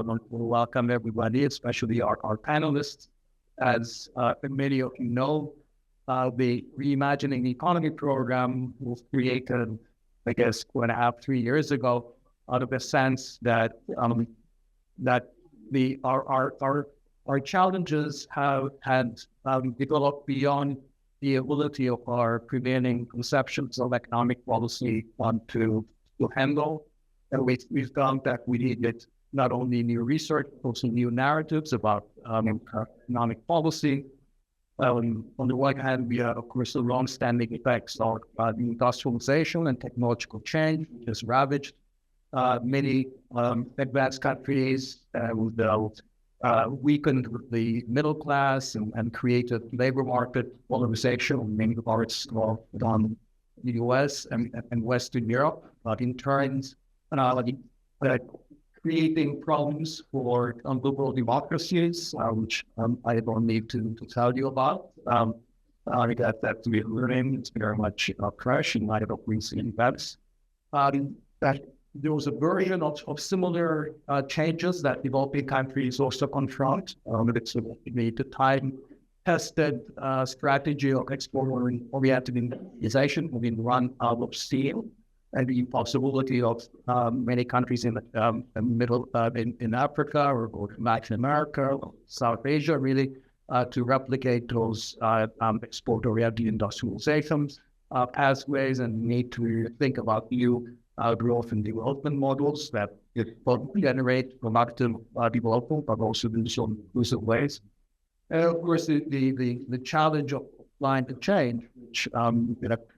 want to welcome everybody, especially our panelists. As many of you know, the Reimagining the Economy program was created, I guess, 2.5, 3 years ago, out of a sense that our challenges had developed beyond the ability of our prevailing conceptions of economic policy to handle. And we found that we needed not only new research, but also new narratives about economic policy. On the one hand, we have, of course, the long-standing effects of the industrialization and technological change, which has ravaged many advanced countries, weakened the middle class and created labor market polarization in many parts of the US and Western Europe, but in turn, creating problems for liberal democracies, which I don't need to tell you about. That we're learning, it's very much fresh in light of recent events. That there was a version of similar changes that developing countries also confront. It's the time-tested strategy of export-oriented industrialization having run out of steam, and the possibility of many countries in the middle, in Africa or Latin America or South Asia, really, to replicate those export-oriented industrializations pathways, and need to think about new growth and development models that both generate productive development, but also do so in inclusive ways. And of course, the challenge of climate change, which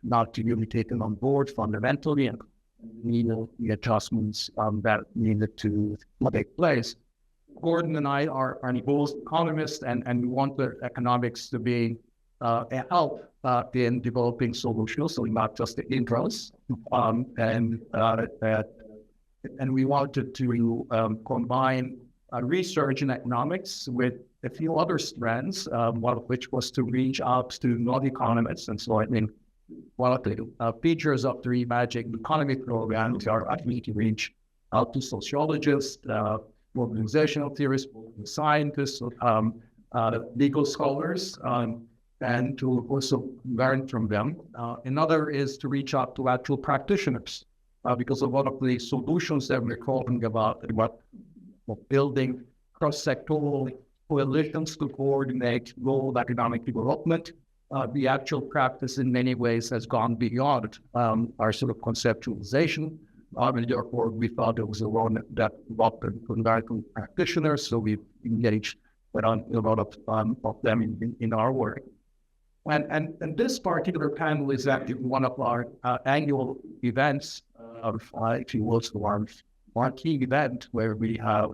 not to be taken on board fundamentally, and the adjustments that needed to take place. Gordon and I are both economists, and we want the economics to be a help in developing solutions, so not just the intros. And we wanted to combine research in economics with a few other strands, one of which was to reach out to non-economists. And so I think one of the features of the Reimagining the Economy program are actually to reach out to sociologists, organizational theorists, scientists, legal scholars, and to also learn from them. Another is to reach out to actual practitioners, because a lot of the solutions that we're talking about building cross-sectoral coalitions to coordinate global economic development, the actual practice in many ways has gone beyond our sort of conceptualization. And therefore, we thought it was a role that involved American practitioners, so we engaged with a lot of them in our work. And this particular panel is actually one of our annual events, if you will, so our key event, where we have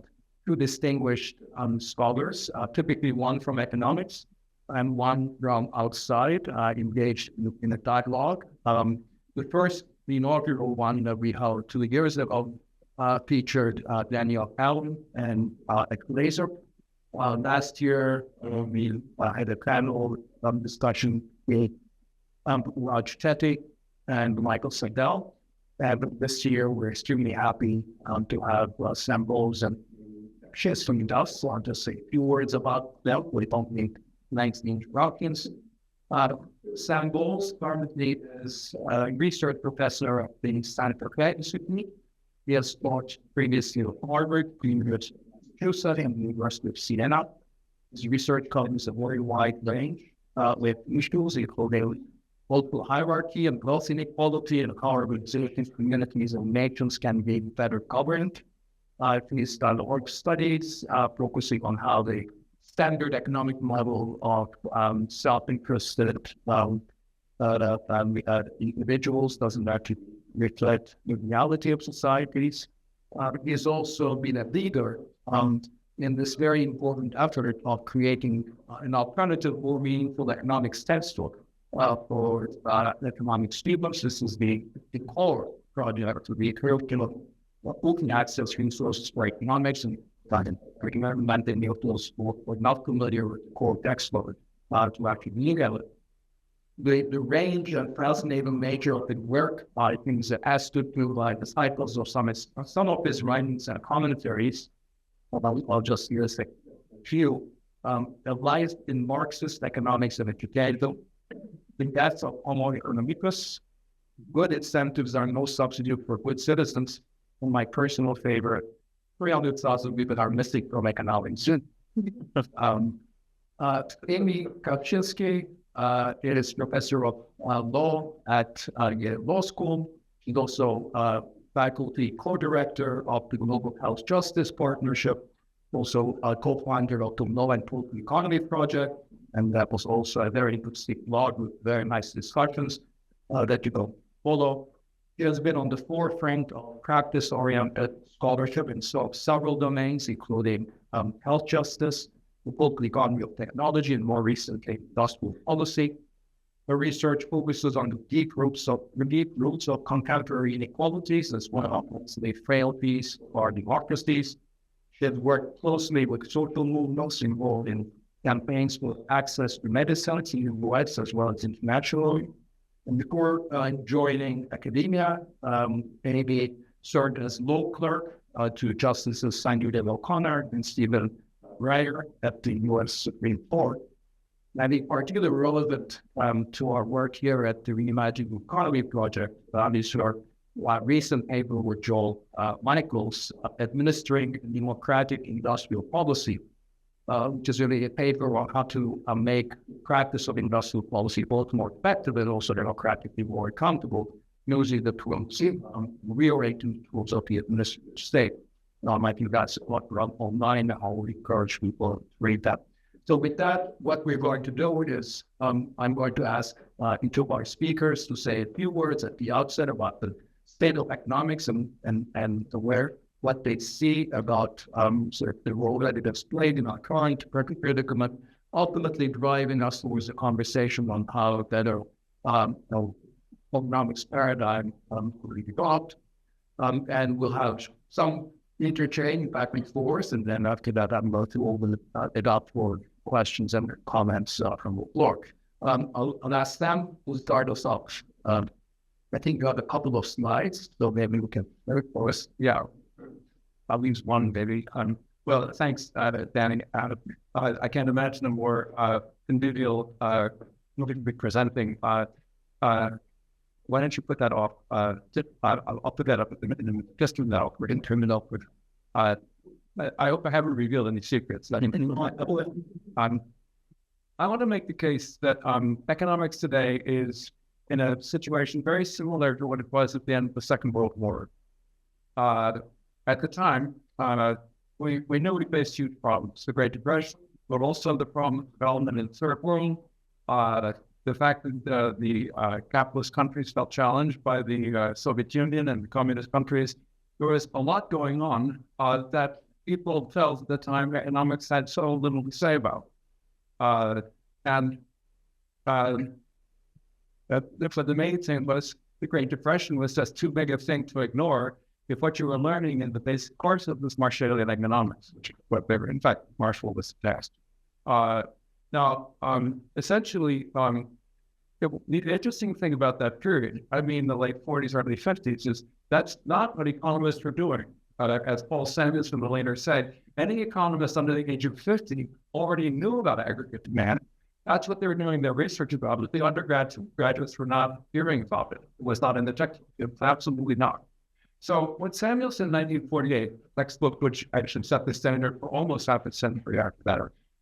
two distinguished scholars, typically one from economics and one from outside, engaged in a dialogue. The inaugural one that we held 2 years ago featured Dani Rodrik and Glaser. Last year, we had a panel discussion with Raj Chetty and Michael Seidel. And this year, we're extremely happy to have Sam Bowles and Shis from us. So I'll just say a few words about them. We don't need lengthy introductions. Sam Bowles currently is a research professor at the Stanford Institute. He has taught previously at Harvard, the University of Massachusetts, and the University of Siena. His research covers a very wide range with issues including multiple hierarchy and wealth inequality, and how organizations, communities, and nations can be better governed. He's done work studies focusing on how the standard economic model of self-interested individuals doesn't actually reflect the reality of societies. He's also been a leader in this very important effort of creating an alternative, more meaningful economics textbook for economic students. This is the core project of the curriculum, open access resources for economics, and recommend any of those who are not familiar with the core textbook to actually look at it. The range and fascinating nature of the work, I think, is as stood to by disciples of some of his writings and commentaries, I'll just use a few. It lies in Marxist economics and education. The deaths of Homo economicus. Good incentives are no substitute for good citizens. And my personal favorite, 300,000 people are missing from economics. Amy Kapczynski is professor of law at Yale Law School. She's also faculty co-director of the Global Health Justice Partnership, also a co-founder of the Law and Political Economy Project, and that was also a very interesting blog with very nice discussions that you can follow. He has been on the forefront of practice-oriented scholarship in several domains, including health justice, the political economy of technology, and more recently, industrial policy. Her research focuses on the deep roots of contemporary inequalities, as well as the frailties of our democracies. She has worked closely with social movements involved in campaigns for access to medicine in the US as well as internationally. And before joining academia, Amy served as law clerk to Justices Sandra O'Connor and Stephen Breyer at the U.S. Supreme Court. And in particular relevant to our work here at the Reimagining Economy Project is her recent paper with Joel Michaels, Administering Democratic Industrial Policy, which is really a paper on how to make practice of industrial policy both more effective and also democratically more accountable, using the tools, reorienting tools of the administrative state. I think that's what we're online. I would encourage people to read that. So with that, what we're going to do is I'm going to ask each of our speakers to say a few words at the outset about the state of economics and what they see about sort of the role that it has played in our current predicament, ultimately driving us towards a conversation on how better economics paradigm will be developed. And we'll have some interchange back and forth, and then after that, I'm going to open it up for questions and comments from the floor. I'll ask them who start us off. I think you have a couple of slides, so maybe we can first. Yeah, I'll use one, maybe. Well, thanks, Dani. I can't imagine a more convivial presenting. Why don't you put that off? I'll put that up in just now. We're going to turn it off with. I hope I haven't revealed any secrets. I want to make the case that economics today is in a situation very similar to what it was at the end of the Second World War. At the time, we knew we faced huge problems: the Great Depression, but also the problem of development in the Third World. The fact that the capitalist countries felt challenged by the Soviet Union and the communist countries. There was a lot going on that people felt at the time economics had so little to say about. But the main thing was the Great Depression was just too big a thing to ignore if what you were learning in the basic course of this Marshallian economics, which is what they were, in fact, Marshall was tasked. Essentially, the interesting thing about that period, I mean, the late 40s, early 50s, is that's not what economists were doing. As Paul Samuelson later said, any economist under the age of 50 already knew about aggregate demand. That's what they were doing their research about. But the undergraduates were not hearing about it. It was not in the textbook. Absolutely not. So when Samuelson, 1948, textbook, which actually set the standard for almost half a century after that,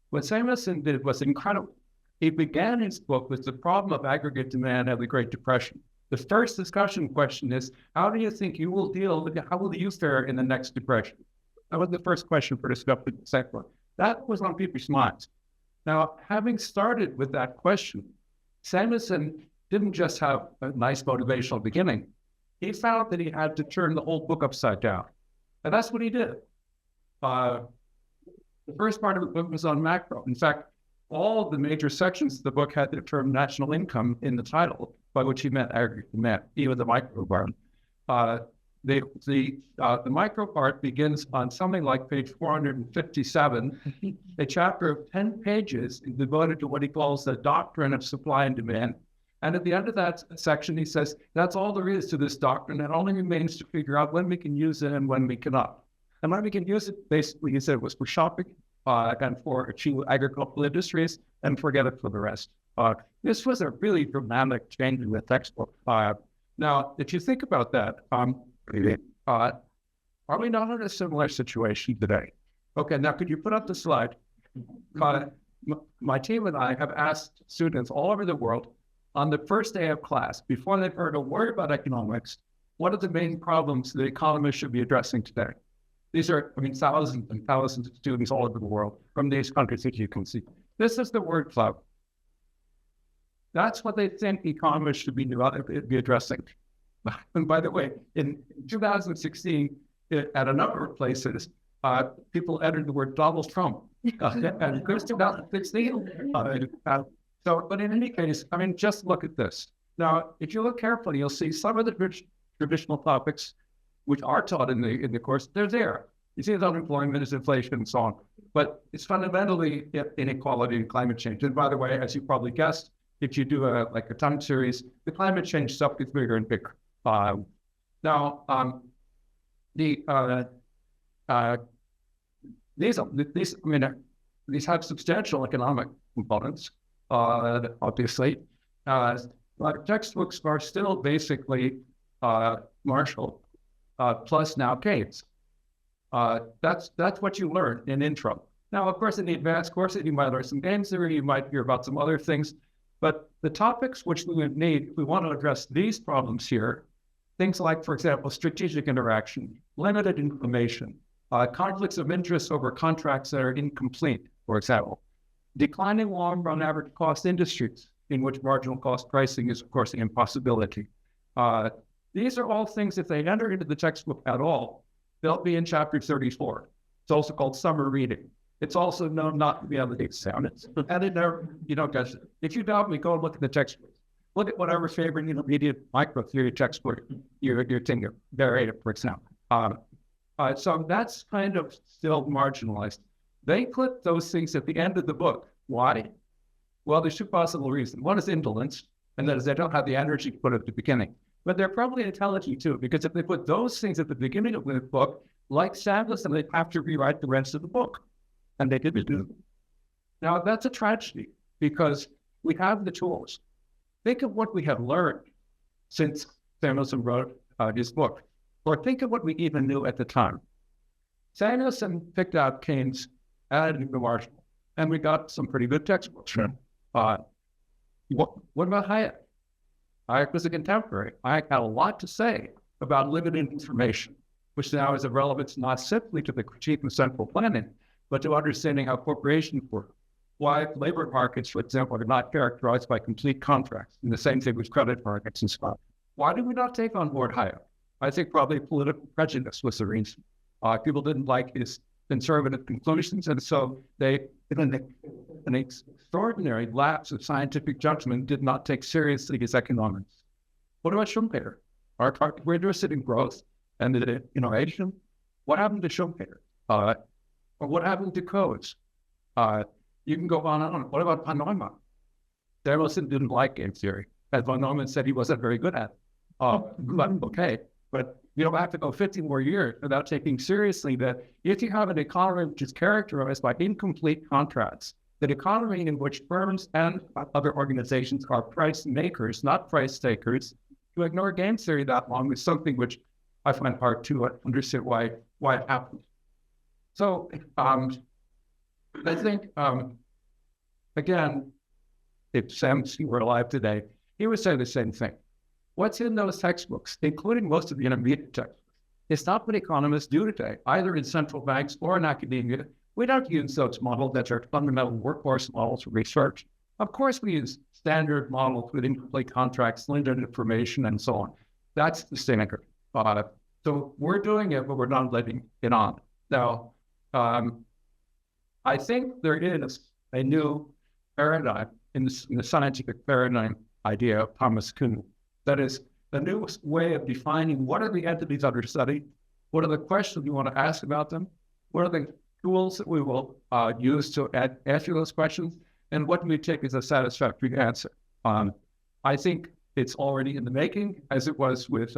what Samuelson did was incredible. He began his book with the problem of aggregate demand and the Great Depression. The first discussion question is, how do you think you will deal with how will you fare in the next depression? That was the first question for discussion. The second one. That was on people's minds. Now, having started with that question, Samuelson didn't just have a nice motivational beginning. He found that he had to turn the whole book upside down. And that's what he did. The first part of the book was on macro. In fact, all the major sections of the book had the term national income in the title, by which he meant aggregate demand, even the micro part. The micro part begins on something like page 457, a chapter of 10 pages devoted to what he calls the doctrine of supply and demand. And at the end of that section, he says, that's all there is to this doctrine. It only remains to figure out when we can use it and when we cannot. And when we can use it, basically, he said it was for shopping and for achieving agricultural industries and forget it for the rest. This was a really dramatic change in the textbook. Now, if you think about that, are we not in a similar situation today? Okay, now could you put up the slide? My team and I have asked students all over the world on the first day of class, before they've heard a word about economics, what are the main problems that economists should be addressing today? These are, thousands and thousands of students all over the world from these countries that you can see. This is the word cloud. That's what they think economists should be addressing. And by the way, in 2016, at a number of places, people entered the word Donald Trump. And it goes to 2016. But in any case, just look at this. Now, if you look carefully, you'll see some of the traditional topics which are taught in the course, they're there. You see, there's unemployment, there's inflation, and so on. But it's fundamentally inequality and climate change. And by the way, as you probably guessed, if you do a time series, the climate change stuff gets bigger and bigger. These have substantial economic components, obviously. But textbooks are still basically Marshall plus now Keynes. That's what you learn in intro. Now, of course, in the advanced courses, you might learn some game theory, you might hear about some other things, but the topics which we would need, if we want to address these problems here, things like, for example, strategic interaction, limited information, conflicts of interest over contracts that are incomplete, for example, declining long-run average cost industries in which marginal cost pricing is, of course, an impossibility. These are all things, if they enter into the textbook at all, they'll be in chapter 34. It's also called summer reading. It's also known not to be able to take soundness. And it never, guys, if you doubt me, go and look at the textbook. Look at whatever favorite intermediate microtheory textbook you're taking, for example. So that's kind of still marginalized. They put those things at the end of the book. Why? Well, there's two possible reasons. One is indolence, and that is they don't have the energy to put it at the beginning. But they're probably intelligent too, because if they put those things at the beginning of the book, like Sandless, and they'd have to rewrite the rest of the book. And they didn't do it. Now, that's a tragedy, because we have the tools. Think of what we have learned since Samuelson wrote his book, or think of what we even knew at the time. Samuelson picked out Keynes, added to Marshall, and we got some pretty good textbooks. Sure. What about Hayek? Hayek was a contemporary. Hayek had a lot to say about limited information, which now is of relevance not simply to the critique of central planning, but to understanding how corporations work. Why labor markets, for example, are not characterized by complete contracts, and the same thing with credit markets and stuff. Why did we not take on board Hayek? I think probably political prejudice was the reason. People didn't like his conservative conclusions, and so they, in an extraordinary lapse of scientific judgment, did not take seriously his economics. What about Schumpeter? We're interested in growth and innovation. What happened to Schumpeter? Or what happened to Coates? You can go on and on. What about von Neumann? Samuelson didn't like game theory, as von Neumann said he wasn't very good at it. But you don't have to go 50 more years without taking seriously that if you have an economy which is characterized by incomplete contracts, that economy in which firms and other organizations are price makers, not price takers, to ignore game theory that long is something which I find hard to understand why it happened. So I think, again, if Samuelson were alive today, he would say the same thing. What's in those textbooks, including most of the intermediate textbooks, is not what economists do today, either in central banks or in academia. We don't use those models that are fundamental workforce models for research. Of course, we use standard models with incomplete contracts, limited information, and so on. That's the standard. So we're doing it, but we're not letting it on. Now, I think there is a new paradigm in the scientific paradigm idea of Thomas Kuhn. That is the newest way of defining what are the entities under study, what are the questions we want to ask about them, what are the tools that we will use to answer those questions, and what do we take as a satisfactory answer. I think it's already in the making, as it was with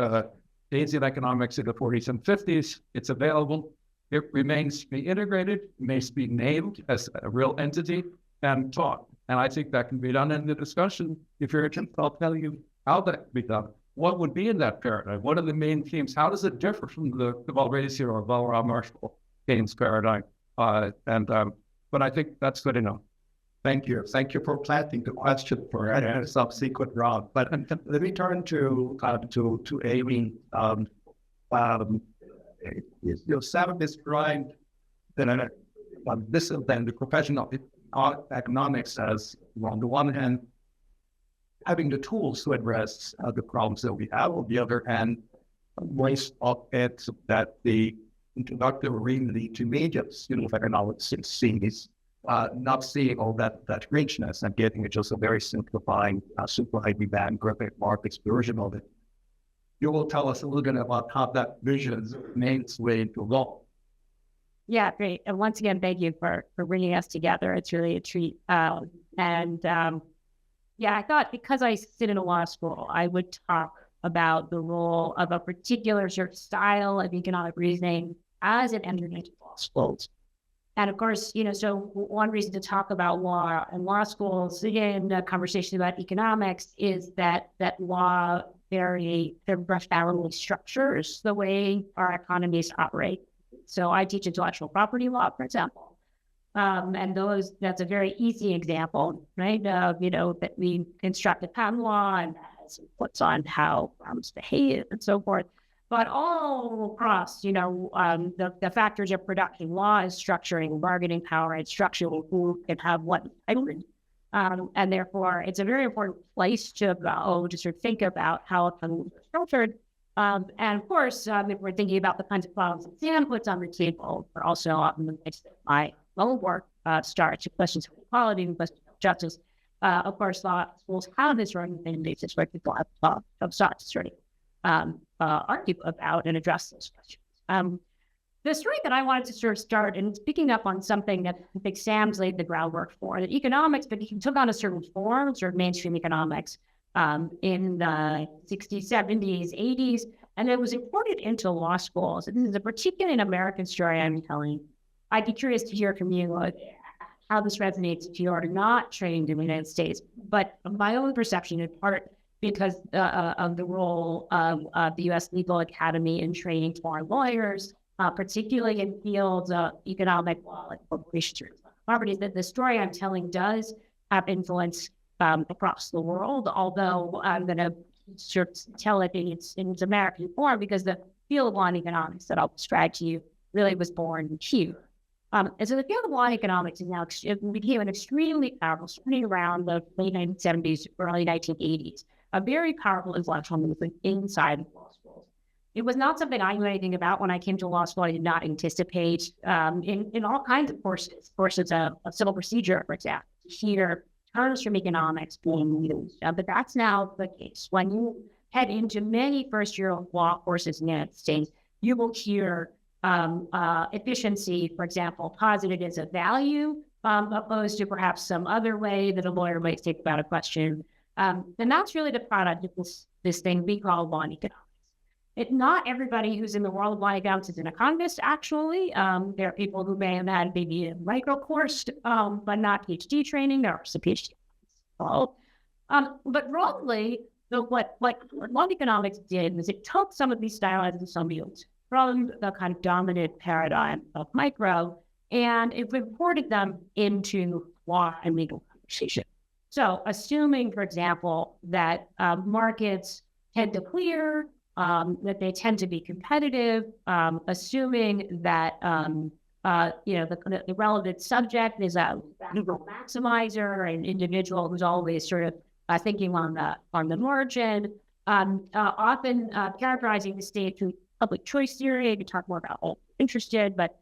Keynesian economics in the 40s and 50s. It's available. It remains to be integrated, remains to be named as a real entity and taught. And I think that can be done in the discussion. If you're interested, I'll tell you how that can be done. What would be in that paradigm? What are the main themes? How does it differ from the Valrasi or Marshall Keynes paradigm? But I think that's good enough. Thank you. Thank you for planting the question for a subsequent round. But let me turn to Amy. Sam described this is then the profession of economics as, on the one hand, having the tools to address the problems that we have. On the other hand, ways of it that the introductive reality to mediums, of economics sees not seeing all that richness and getting it just a very simplifying, super highly bandgraphic markets version of it. You will tell us a little bit about how that vision made its way into law. Yeah, great. And once again, thank you for bringing us together. It's really a treat. I thought because I sit in a law school, I would talk about the role of a particular sort of style of economic reasoning as it entered into law schools. And of course, so one reason to talk about law and law schools in a conversation about economics is that law very profoundly structures the way our economies operate. So I teach intellectual property law, for example. And that's a very easy example, right? That we construct a patent law and that has inputs on how firms behave and so forth. But all across, the factors of production, law is structuring bargaining power, it's structuring who can have what entitlement. And therefore, it's a very important place to go to sort of think about how economies are structured. And of course, if we're thinking about the kinds of problems that Sam puts on the table, but also often the place that my own work starts, questions of equality and questions of justice. Of course, law schools have this running basis where people have sought to sort of argue about and address those questions. The story that I wanted to sort of start, and it's picking up on something that I think Sam's laid the groundwork for, that economics, but he took on a certain form, sort of mainstream economics, in the 60s, 70s, 80s, and it was imported into law schools. And this is a particularly an American story I'm telling. I'd be curious to hear from you how this resonates if you are not trained in the United States. But my own perception, in part because of the role of the U.S. Legal Academy in training foreign lawyers, particularly in fields of economic law, like corporations or property, that the story I'm telling does have influence across the world, although I'm going to sort of tell it in its American form because the field of law and economics that I'll describe to you really was born here. And so the field of law and economics is now became an extremely powerful, starting around the late 1970s, early 1980s, a very powerful intellectual movement inside of law schools. It was not something I knew anything about when I came to law school. I did not anticipate in all kinds of courses of civil procedure, for example, to hear terms from economics being used. But that's now the case. When you head into many first-year law courses in the United States, you will hear efficiency, for example, posited as a value, opposed to perhaps some other way that a lawyer might think about a question. And that's really the product of this thing we call law and economics. Not everybody who's in the world of law and economics is an economist, actually. There are people who may have had maybe a micro course, but not PhD training. There are some PhD involved. But broadly, what law and economics did was it took some of these stylized assumptions from the kind of dominant paradigm of micro, and it imported them into law and legal conversation. So assuming, for example, that markets tend to clear, that they tend to be competitive, assuming that the relevant subject is a maximizer, an individual who's always sort of thinking on the margin, often characterizing the state through public choice theory. I could talk more about all interested, but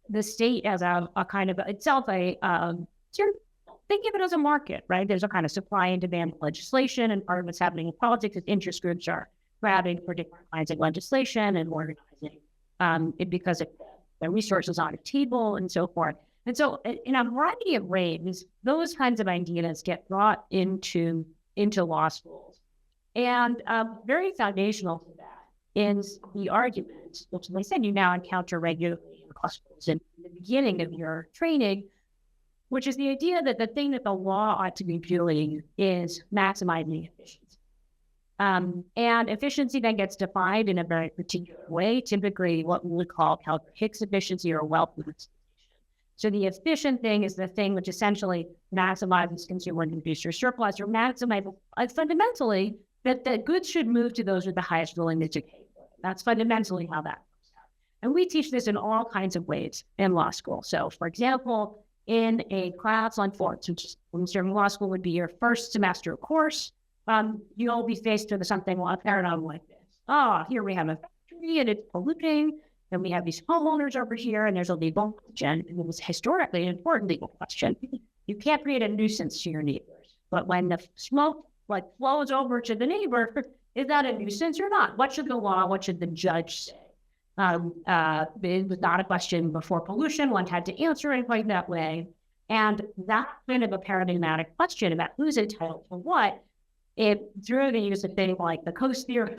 the state as a kind of itself think of it as a market, right? There's a kind of supply and demand legislation, and part of what's happening in politics is interest groups are grabbing for different kinds of legislation and organizing it because of the resources on the table and so forth. And so in a variety of ways, those kinds of ideas get brought into law schools. And very foundational to that is the argument, which, as I said, you now encounter regularly in law schools in the beginning of your training, which is the idea that the thing that the law ought to be doing is maximizing efficiency. And efficiency then gets defined in a very particular way, typically what we would call Hicks efficiency or wealth maximization. So the efficient thing is the thing which essentially maximizes consumer and producer surplus, or maximizes fundamentally that the goods should move to those with the highest willingness to pay for it. That's fundamentally how that works out. And we teach this in all kinds of ways in law school. So, for example, in a class on force, which is when starting law school would be your first semester course, you'll be faced with something a paradigm like this. Here we have a factory and it's polluting, and we have these homeowners over here, and there's a legal question, and it was historically an important legal question. You can't create a nuisance to your neighbors, but when the smoke flows over to the neighbor, is that a nuisance or not? What should the law, what should the judge say? It was not a question before pollution. One had to answer it quite that way. And that kind of a paradigmatic question about who's entitled to what, through the use of things like the Coase theory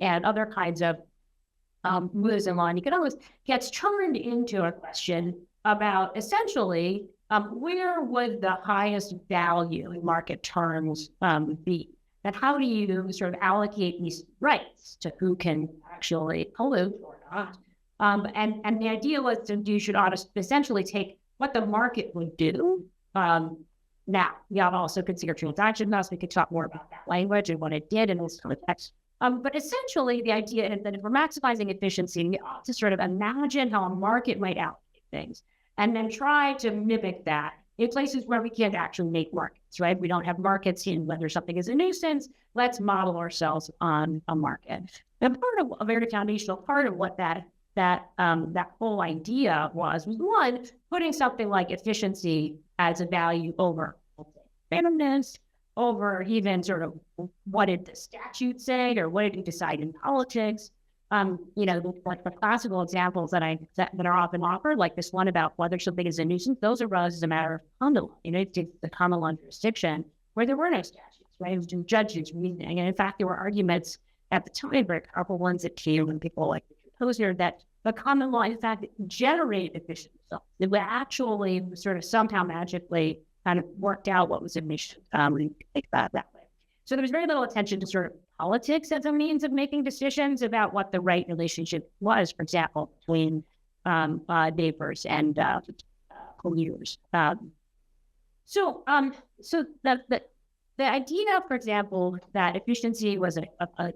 and other kinds of moves in law and economics, gets turned into a question about essentially where would the highest value in market terms be? And how do you sort of allocate these rights to who can actually pollute or not? And the idea was that you should essentially take what the market would do. Now, you have also consider transaction costs. We could talk more about that language and what it did in this context. But essentially, the idea is that if we're maximizing efficiency, we ought to sort of imagine how a market might allocate things, and then try to mimic that in places where we can't actually make markets, right? We don't have markets in whether something is a nuisance. Let's model ourselves on a market. And part of a very foundational part of what that whole idea was one, putting something like efficiency as a value over fairness, over even sort of what did the statute say, or what did you decide in politics? Like the classical examples that are often offered, like this one about whether something is a nuisance, those arose as a matter of common law. It's the common law jurisdiction where there were no statutes, right? It was judges reasoning. And in fact, there were arguments at the time, very powerful ones that came when people like Posner, that the common law, in fact, generated efficiency. So it would actually sort of somehow magically kind of worked out what was efficient. Think about it that way. So there was very little attention to sort of politics as a means of making decisions about what the right relationship was, for example, between neighbors and polluters. So the idea, for example, that efficiency was a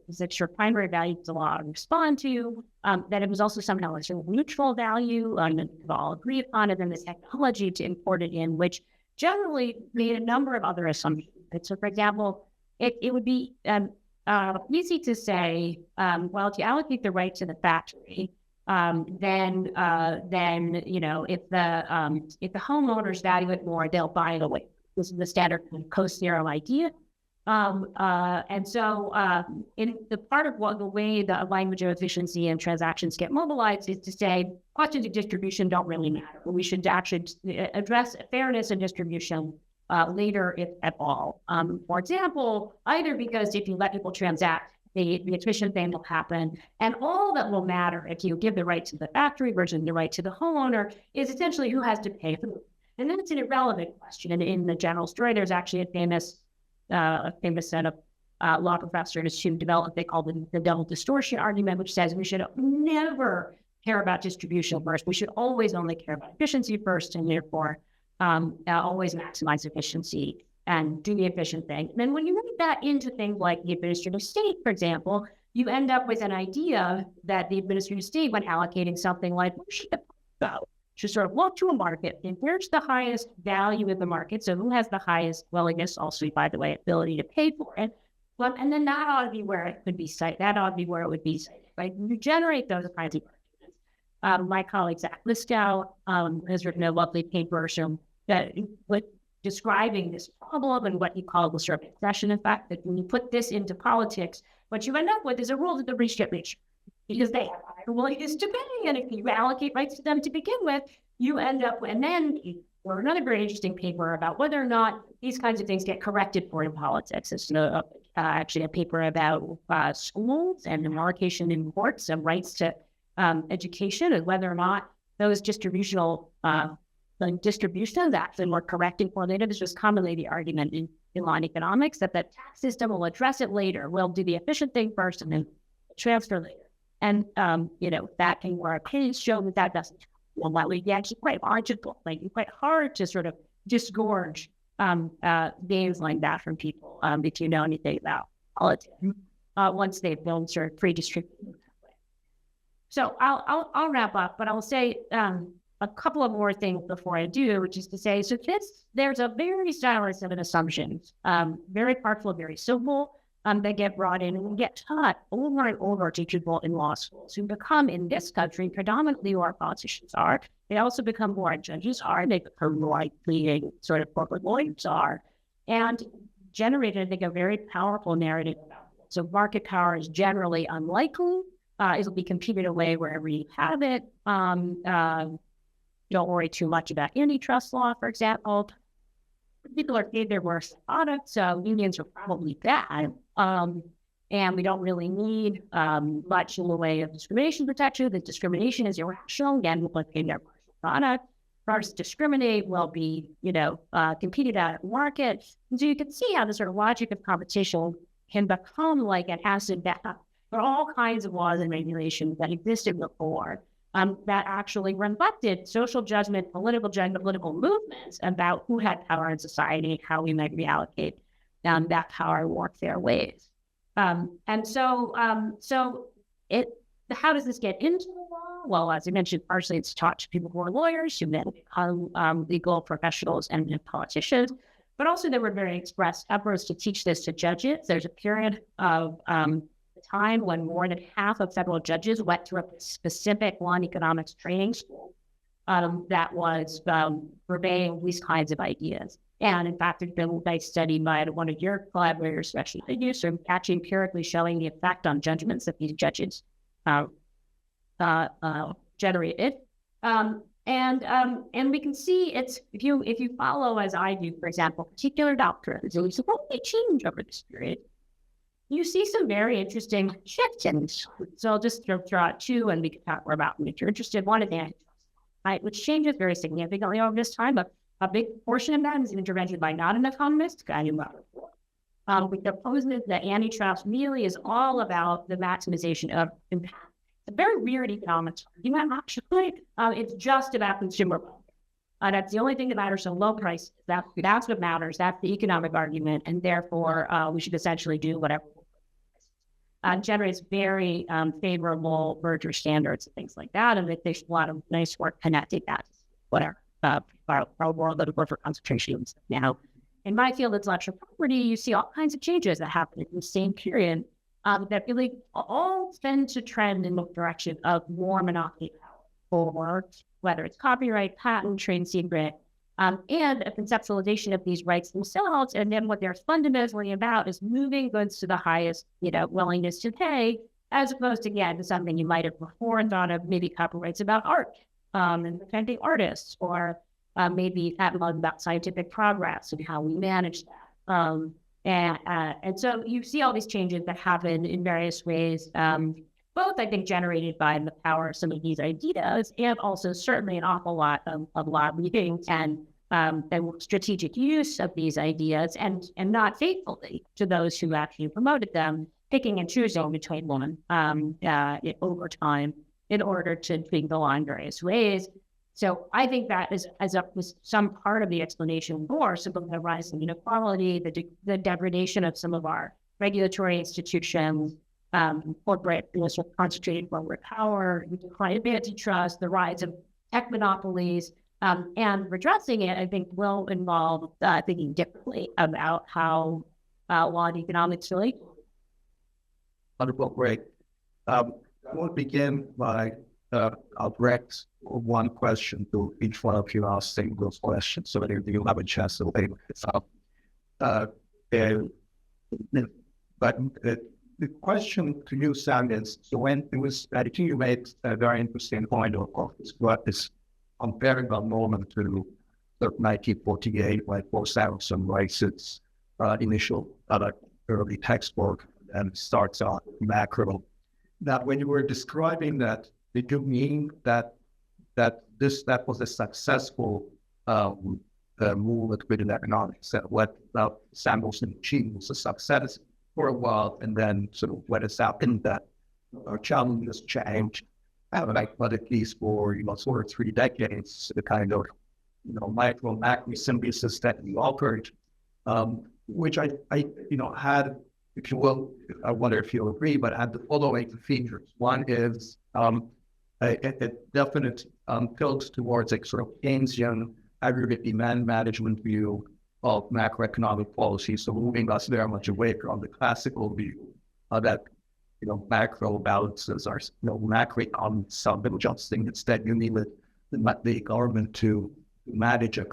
sort of primary value to law to respond to, that it was also somehow a sort of neutral value, and we all agree upon it, and the technology to import it in, which generally made a number of other assumptions. So, for example, it would be easy to say, well, if you allocate the right to the factory, then if the homeowners value it more, they'll buy it away. This is the standard Coase theorem idea. And so in the part of the way the language of efficiency and transactions get mobilized is to say questions of distribution don't really matter. We should actually address fairness and distribution later, if at all. For example, either because if you let people transact, the efficient thing will happen, and all that will matter if you give the right to the factory versus the right to the homeowner is essentially who has to pay for it. And then it's an irrelevant question. And in the general story, there's actually a famous set of law professors who developed, they call it the double distortion argument, which says we should never care about distribution first. We should always only care about efficiency first, and therefore always maximize efficiency and do the efficient thing. And then when you read that into things like the administrative state, for example, you end up with an idea that the administrative state, when allocating something like, where should the go? Should sort of look to a market, and where's the highest value in the market? So who has the highest willingness, also, by the way, ability to pay for it? Well, and then that ought to be where it could be cited. That ought to be where it would be cited, right? You generate those kinds of arguments. My colleague, Zach Liskow, has written a lovely paper describing this problem and what he called the sort of accession effect, that when you put this into politics, what you end up with is a rule that the rich get richer, because they have higher willingness to pay. And if you allocate rights to them to begin with, you end up, and then or another very interesting paper about whether or not these kinds of things get corrected for in politics. It's actually a paper about schools and the allocation in courts of rights to education, and whether or not those distributional distributions actually more correct and correlated. It's just commonly the argument in law and economics that the tax system will address it later. We'll do the efficient thing first and then transfer later. And, that can work. Case show that doesn't happen. Well, that would be actually quite hard to sort of disgorge gains like that from people if you know anything about politics once they've been sort of pre-distributed. So I'll wrap up, but I'll say a couple of more things before I do, which is to say, there's a very stylistic set of assumptions, very powerful, very simple, that get brought in and get taught over and over to people in law schools who become, in this country, predominantly who our politicians are. They also become who our judges are. They become who our leading sort of corporate lawyers are, and generated, I think, a very powerful narrative about it. So market power is generally unlikely. It'll be competed away wherever you have it. Don't worry too much about antitrust law, for example. People are paid their worst products, so unions are probably bad. And we don't really need much in the way of discrimination protection. The discrimination is irrational. Again, we'll pay their worst product. First, discriminate will be, competed out at market. And so you can see how the sort of logic of competition can become like an acid bath. There are all kinds of laws and regulations that existed before that actually reflected social judgment, political movements about who had power in society, how we might reallocate that power in more fair ways. So how does this get into the law? Well, as I mentioned, partially it's taught to people who are lawyers, who then become legal professionals and politicians, but also there were very expressed efforts to teach this to judges. There's a period of time when more than half of federal judges went through a specific law and economics training school that was purveying these kinds of ideas. And in fact, there's been a nice study by one of your collaborators, especially sort of actually empirically showing the effect on judgments that these judges generated. And we can see it's if you follow, as I do, for example, particular doctrines, and you say, what did they change over this period? You see some very interesting shifts in this. So I'll just throw out two, and we can talk more about them if you're interested. One is antitrust, right, which changes very significantly over this time, but a big portion of that is an intervention by not an economist, guy you might before. We propose that antitrust really is all about the maximization of impact. It's a very weird economics argument, actually. It's just about consumer welfare. That's the only thing that matters. So low prices, that's what matters. That's the economic argument, and therefore we should essentially do whatever. Generates very favorable merger standards and things like that, and there's a lot of nice work connecting that to whatever our world that work for concentrations. Now, in my field, intellectual property, you see all kinds of changes that happen in the same period that really all tend to trend in the direction of more monopoly power, or whether it's copyright, patent, trade secret, and a conceptualization of these rights themselves. And then what they're fundamentally about is moving goods to the highest, willingness to pay, as opposed to, again, to something you might have before thought of, maybe copyrights about art and protecting artists, or maybe about scientific progress and how we manage that. And so you see all these changes that happen in various ways, both, I think, generated by the power of some of these ideas, and also certainly an awful lot of lobbying and strategic use of these ideas, and not faithfully to those who actually promoted them, picking and choosing between one over time in order to tweak the law in various ways. So I think that was some part of the explanation for some of the rise in inequality, the degradation of some of our regulatory institutions, corporate, sort of concentrated corporate power, the decline of antitrust, the rise of tech monopolies, and redressing it, I think, will involve thinking differently about how law and economics relate. Wonderful, great. I will begin by I'll direct one question to each one of you asking those questions, so that you have a chance to think this up. But the question to you, Sam, is, so when it was, I think you made a very interesting point of what is comparing that moment to 1948, when Samuelson writes its initial early textbook and starts on macro. That when you were describing that, did you mean that that was a successful movement within economics. That what Samuelson achieved was a success for a while, and then sort of what has happened that our challenges changed. But at least for sort of 3 decades, the kind of micro macro symbiosis that we offered, which I had, if you will, I wonder if you'll agree, but had the following features. One is a definite tilt towards a sort of Keynesian aggregate demand management view of macroeconomic policy, so moving us very much away from the classical view that macro balances are macroeconomic self-adjusting. Instead, you need the government to manage a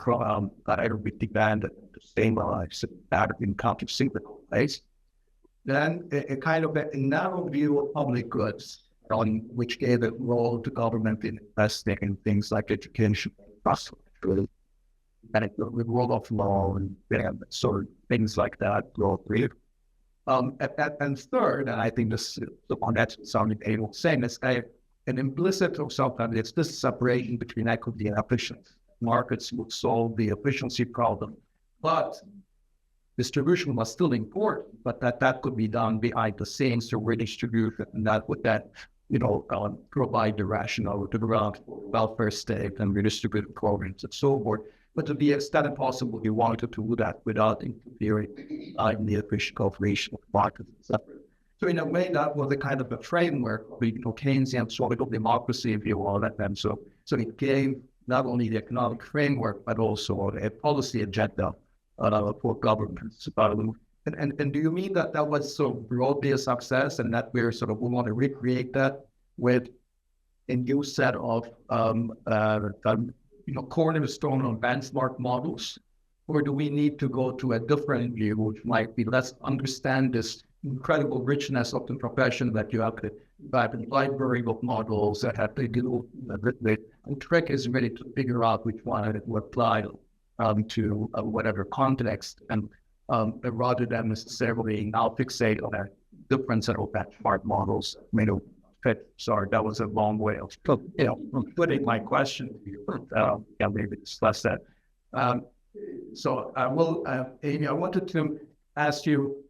aggregate demand and to stabilize that in counter-cyclical ways. Then a kind of a narrow view of public goods, which gave a role to government in investing in things like education, infrastructure, and the rule of law, and sort of things like that. And third, and I think this is the one that's sounding able to say, is an implicit or sometimes it's this separation between equity and efficiency. Markets would solve the efficiency problem, but distribution was still important, but that could be done behind the scenes through redistribution, and that would then, provide the rationale to ground for welfare state and redistributive programs and so forth. But to the extent possible, you wanted to do that without interfering in the efficient operation of markets, etc. So in a way, that was a kind of a framework of the Keynesian sort of democracy, if you will, and so it gave not only the economic framework, but also a policy agenda for governments. And do you mean that was so broadly a success, and that we want to recreate that with a new set of cornerstone on benchmark models, or do we need to go to a different view, which might be let's understand this incredible richness of the profession that you have a library of models that have to do the trick is really to figure out which one it will apply to whatever context, and rather than necessarily now fixate on a different set of benchmark models fit. Sorry, that was a long way of putting my question to you. Maybe it's less that. So I will, Amy, I wanted to ask you,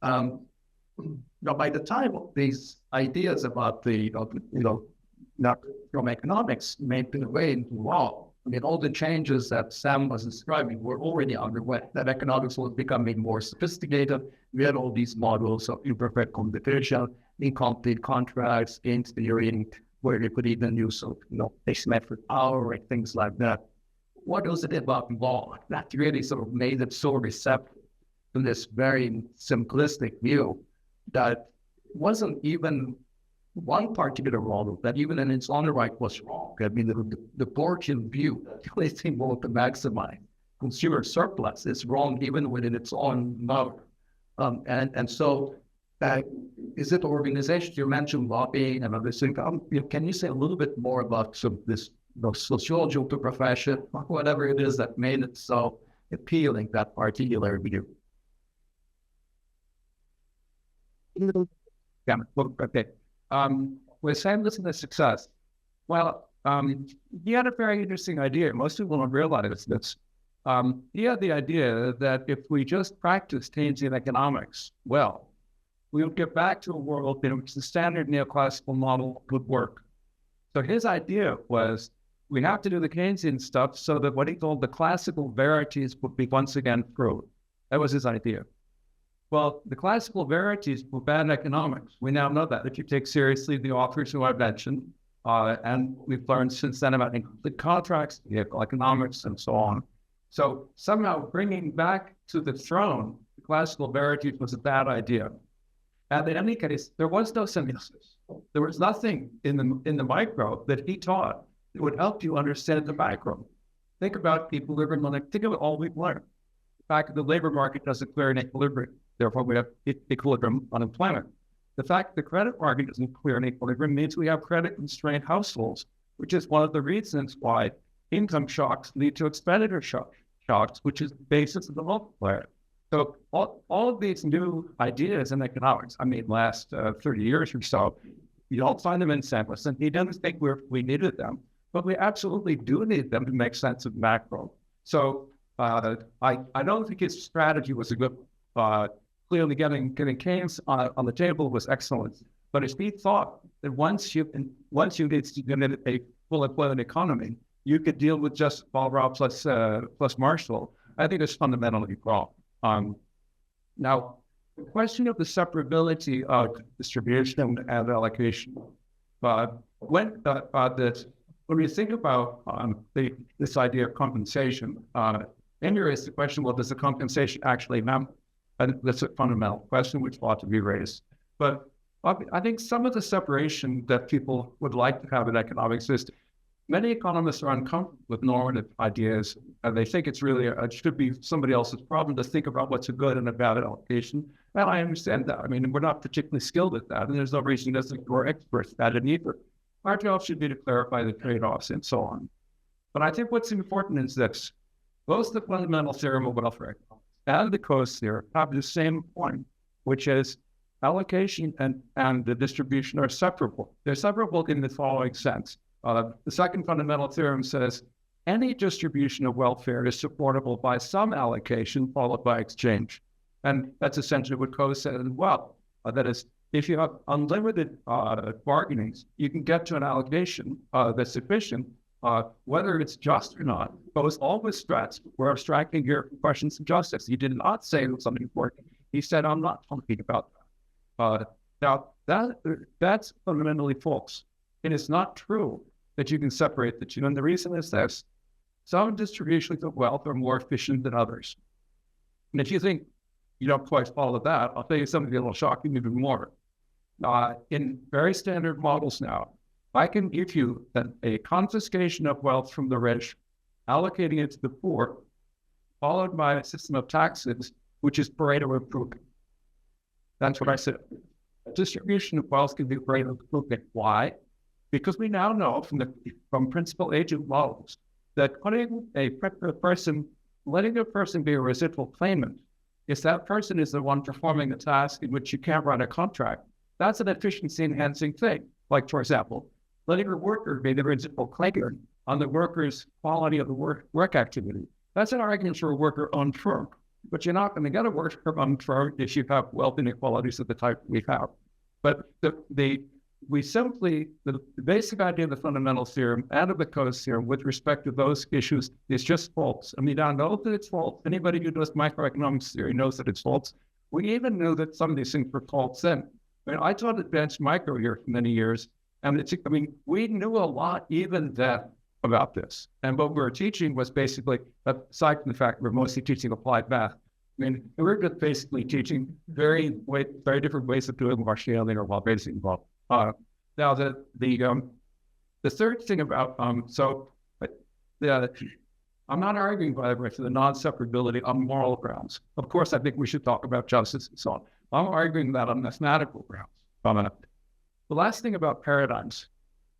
by the time of these ideas about the, not from economics made their way into law, I mean, all the changes that Sam was describing were already underway. That economics was becoming more sophisticated. We had all these models of imperfect competition, incomplete contracts, gains theory, where you could even use asymmetric power and things like that. What was it about law that really sort of made it so receptive to this very simplistic view that wasn't even one particular model that even in its own right was wrong? I mean, the Borgian view that only seemed to maximize consumer surplus is wrong even within its own mode. And so is it organization? You mentioned lobbying and other things. Can you say a little bit more about this sociology of the profession, whatever it is that made it so appealing, that particular view? Yeah, well, okay. With Sam listening to success, well, he had a very interesting idea. Most people don't realize this. He had the idea that if we just practice Keynesian economics well, we would get back to a world in which the standard neoclassical model would work. So his idea was we have to do the Keynesian stuff so that what he called the classical verities would be once again proved. That was his idea. Well, the classical verities were bad economics. We now know that if you take seriously the authors who I mentioned, and we've learned since then about incomplete contracts, vehicle economics, and so on. So somehow bringing back to the throne the classical verities was a bad idea. And in any case, there was no symbiosis. There was nothing in the micro that he taught that would help you understand the macro. Think about equilibrium. Think about all we've learned. The fact that the labor market doesn't clear in equilibrium. Therefore, we have equilibrium unemployment. The fact that the credit market doesn't clear in equilibrium means we have credit-constrained households, which is one of the reasons why income shocks lead to expenditure shocks, which is the basis of the multiplier. So all of these new ideas in economics, last 30 years or so, you don't find them in Samuelson. He doesn't think we needed them. but we absolutely do need them to make sense of macro. So I don't think his strategy was a good, clearly getting Keynes on the table was excellent. But if he thought that once you instituted a full employment economy, you could deal with just Paul Rao plus Marshall, I think it's fundamentally wrong. Now, the question of the separability of distribution and allocation, when we think about this idea of compensation, then there is the question, well, does the compensation actually matter? And that's a fundamental question which ought to be raised. But I think some of the separation that people would like to have in economics is many economists are uncomfortable with normative ideas, and they think it's really, it should be somebody else's problem to think about what's a good and a bad allocation. And I understand that. I mean, we're not particularly skilled at that, and there's no reason to think we're experts at it either. Our job should be to clarify the trade-offs and so on. But I think what's important is this. Both the fundamental theorem of welfare and the Coase theorem have the same point, which is allocation and the distribution are separable. They're separable in the following sense. The second fundamental theorem says any distribution of welfare is supportable by some allocation followed by exchange. And that's essentially what Coase said as well. That is, if you have unlimited bargainings, you can get to an allocation that's sufficient, whether it's just or not. Coase always stressed, we're abstracting here from questions of justice. He did not say it was something important. He said, I'm not talking about that. Now, that's fundamentally false. It is not true that you can separate the two. And the reason is this. Some distributions of wealth are more efficient than others. And if you think you don't quite follow that, I'll tell you something that'll shock you even more. In very standard models now, I can give you a confiscation of wealth from the rich, allocating it to the poor, followed by a system of taxes, which is Pareto improvement. That's what I said. A distribution of wealth can be Pareto improvement. Why? Because we now know from principal agent models that letting a person be a residual claimant, if that person is the one performing the task in which you can't write a contract, that's an efficiency enhancing thing. Like, for example, letting a worker be the residual claimant on the worker's quality of the work activity. That's an argument for a worker-owned firm. But you're not going to get a worker-owned firm if you have wealth inequalities of the type we have. But the basic idea of the fundamental theorem and of the Coase theorem with respect to those issues is just false. I mean, I know that it's false. Anybody who does microeconomics theory knows that it's false. We even knew that some of these things were false then. I mean, I taught advanced micro here for many years, and we knew a lot even then about this. And what we were teaching was basically, aside from the fact we're mostly teaching applied math, I mean, we're just basically teaching very different ways of doing marshalling or while-basing involved. Now, the third thing about, I'm not arguing, by the way, for the non-separability on moral grounds. Of course, I think we should talk about justice and so on. I'm arguing that on mathematical grounds. The last thing about paradigms,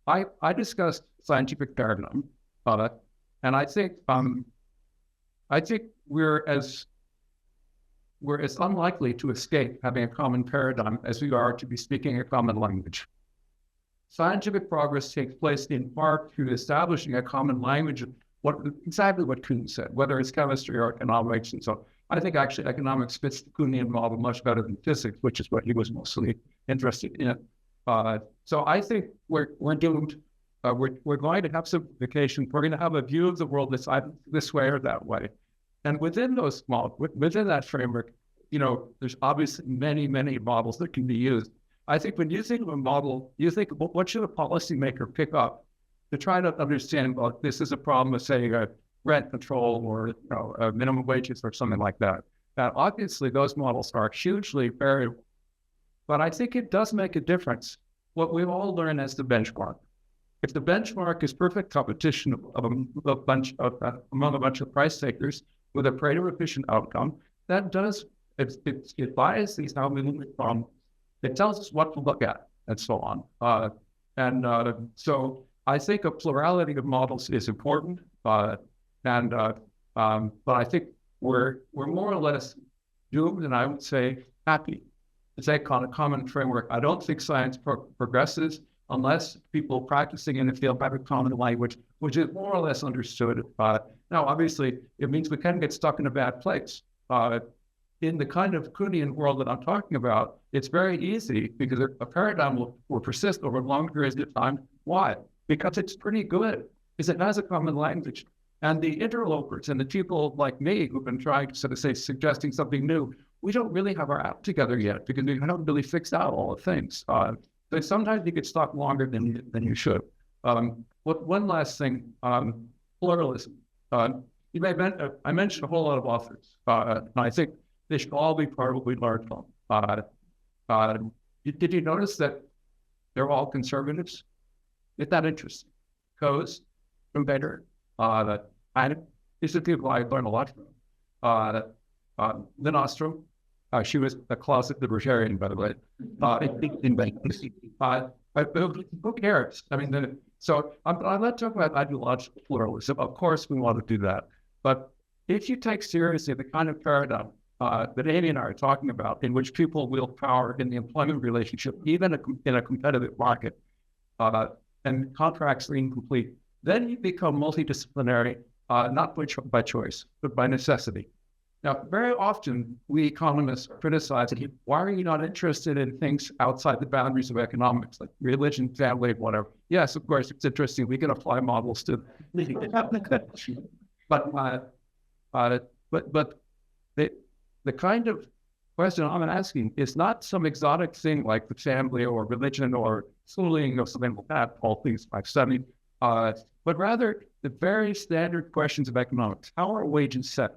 I discussed scientific paradigm, and I think we're as unlikely to escape having a common paradigm as we are to be speaking a common language. Scientific progress takes place in part through establishing a common language of exactly what Kuhn said, whether it's chemistry or economics and so on. I think actually economics fits the Kuhnian model much better than physics, which is what he was mostly interested in. So I think we're doomed. We're going to have simplification. We're going to have a view of the world that's either this way or that way. And within that framework, there's obviously many, many models that can be used. I think when you think of a model, you think, well, what should a policymaker pick up to try to understand, well, this is a problem of, say, rent control or minimum wages or something like that. Now, obviously, those models are hugely variable. But I think it does make a difference what we all learn as the benchmark. If the benchmark is perfect competition among a bunch of price takers with a Pareto efficient outcome, that does, it biases how we look from. It tells us what to look at and so on. So I think a plurality of models is important, but I think we're more or less doomed, and I would say happy to take on a common framework. I don't think science progresses unless people practicing in the field have a common language which is more or less understood. Now, obviously, it means we can get stuck in a bad place. In the kind of Kuhnian world that I'm talking about, it's very easy because a paradigm will persist over long periods of time. Why? Because it's pretty good, because it has a common language. And the interlopers and the people like me who've been trying to sort of say, suggesting something new, we don't really have our act together yet because we haven't really fixed out all the things. So sometimes you get stuck longer than you should. One last thing, pluralism. You may I mentioned a whole lot of authors, and I think they should all be probably learned from. Did you notice that they're all conservatives? Isn't that interesting? Coase, Schumpeter, these are people I learned a lot from. Lynn Ostrom, she was a closet libertarian, by the way. Who cares? I mean, so I'm not talking about ideological pluralism. Of course, we want to do that. But if you take seriously the kind of paradigm that Amy and I are talking about, in which people wield power in the employment relationship, even in a competitive market, and contracts are incomplete, then you become multidisciplinary, not by choice, but by necessity. Now, very often, we economists criticize, why are you not interested in things outside the boundaries of economics, like religion, family, whatever? Yes, of course, it's interesting. We can apply models to but the kind of question I'm asking is not some exotic thing like the family or religion or schooling or something like that, all things I've studied, but rather the very standard questions of economics. How are wages set?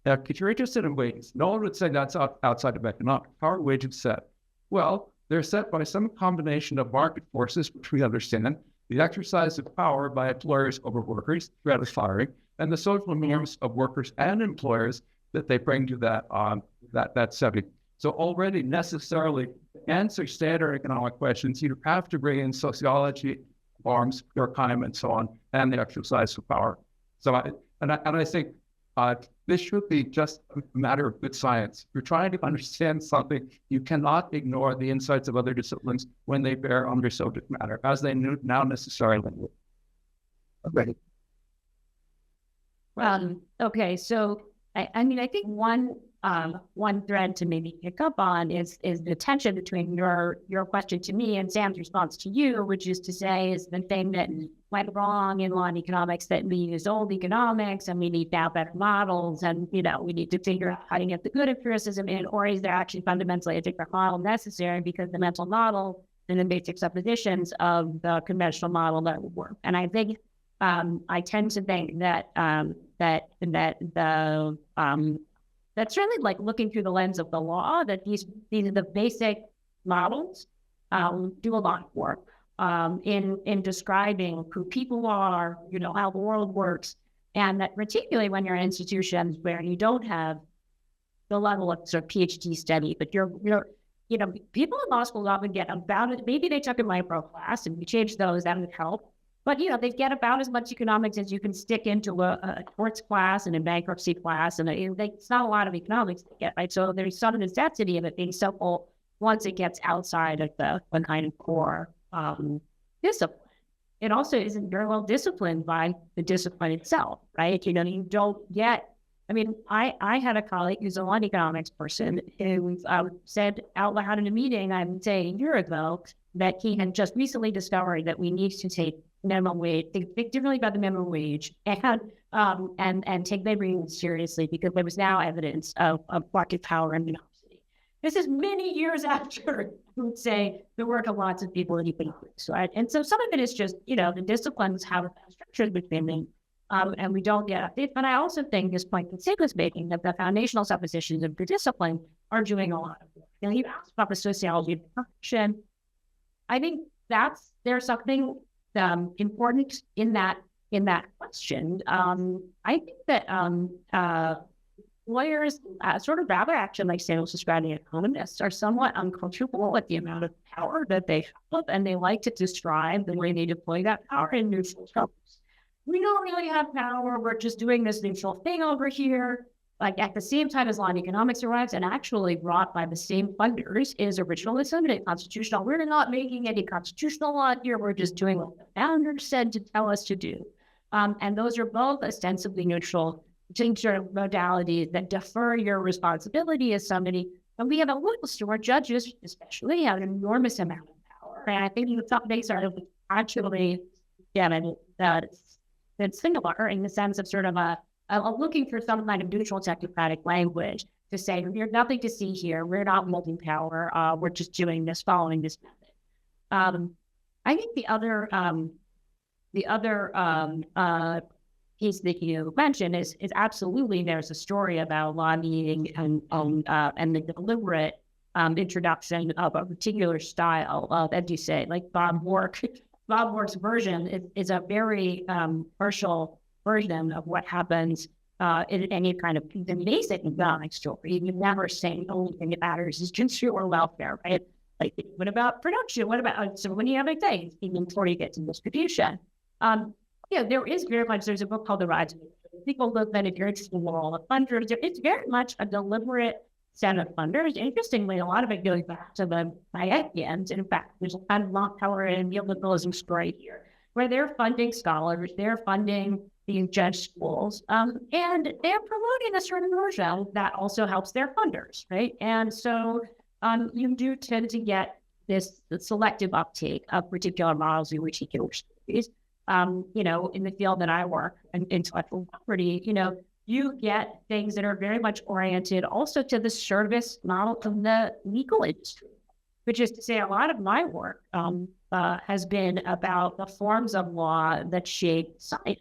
Now, if you're interested in wages, no one would say that's outside of economics. How are wages set? Well, they're set by some combination of market forces, which we understand, the exercise of power by employers over workers, threat of firing, and the social norms of workers and employers that they bring to that setting. So already necessarily to answer standard economic questions, you have to bring in sociology, forms, Durkheim, and so on, and the exercise of power. So I think this should be just a matter of good science. You're trying to understand something. You cannot ignore the insights of other disciplines when they bear on your subject matter, as they now necessarily do. Okay. Okay, so I think one thread to maybe pick up on is the tension between your question to me and Sam's response to you, which is to say is the thing that went wrong in law and economics, that we use old economics and we need now better models, and we need to figure out how to get the good empiricism in, or is there actually fundamentally a different model necessary because the mental model and the basic suppositions of the conventional model that would work? And I think I tend to think that that's really like looking through the lens of the law, that these are the basic models do a lot of work in describing who people are, how the world works, and that particularly when you're in institutions where you don't have the level of sort of PhD study, but you're people in law schools often get about it. Maybe they took a micro class and we changed those, that would help. But, they get about as much economics as you can stick into a torts class and a bankruptcy class. And it's not a lot of economics to get, right? So there's some necessity of it being simple once it gets outside of the kind of core discipline. It also isn't very well disciplined by the discipline itself, right? You don't get, I had a colleague who's a law and economics person who said out loud in a meeting, I would say a year ago, that he had just recently discovered that we need to take minimum wage, think differently about the minimum wage, and take labor unions seriously, because there was now evidence of market power and monopoly. This is many years after, I would say, the work of lots of people in economics, right? And so some of it is just, the disciplines have structures between them, and we don't get it. But I also think this point that Sid was making, that the foundational suppositions of the discipline are doing a lot of work. You asked about the sociology of function. I think there's something important in that question. I think that lawyers, sort of rather actually like Samuel's describing economists, are somewhat uncomfortable with the amount of power that they have, and they like to describe the way they deploy that power in neutral terms. We don't really have power. We're just doing this neutral thing over here. Like at the same time as law and economics arrives, and actually brought by the same funders, is originalism and constitutional. We're not making any constitutional law here. We're just doing what the founders said to tell us to do. And those are both ostensibly neutral, sort of modalities that defer your responsibility as somebody. And we have a legal store, judges especially have an enormous amount of power. And I think some things are actually, that's similar in the sense of sort of a looking for some kind of neutral technocratic language to say, there's nothing to see here. We're not holding power. We're just doing this, following this method. I think the other piece that you mentioned is absolutely there's a story about lobbying and the deliberate introduction of a particular style of, as you say, like Bob Work's version is a very partial version of what happens in any kind of the basic economic story. You never say the only thing that matters is consumer welfare, right? Like, what about production? What about so many other things, even before you get to distribution? There is very much, there's a book called The Rise of People Look that if you're interested in the role of funders, it's very much a deliberate set of funders. Interestingly, a lot of it goes back to the Hayecians. In fact, there's a kind of long power in neoliberalism story here, where they're funding scholars, they're funding these judge schools, and they're promoting a certain version that also helps their funders, right? And so you do tend to get this selective uptake of particular models in particular stories. In the field that I work in intellectual property, you get things that are very much oriented also to the service model of the legal industry, which is to say a lot of my work has been about the forms of law that shape science,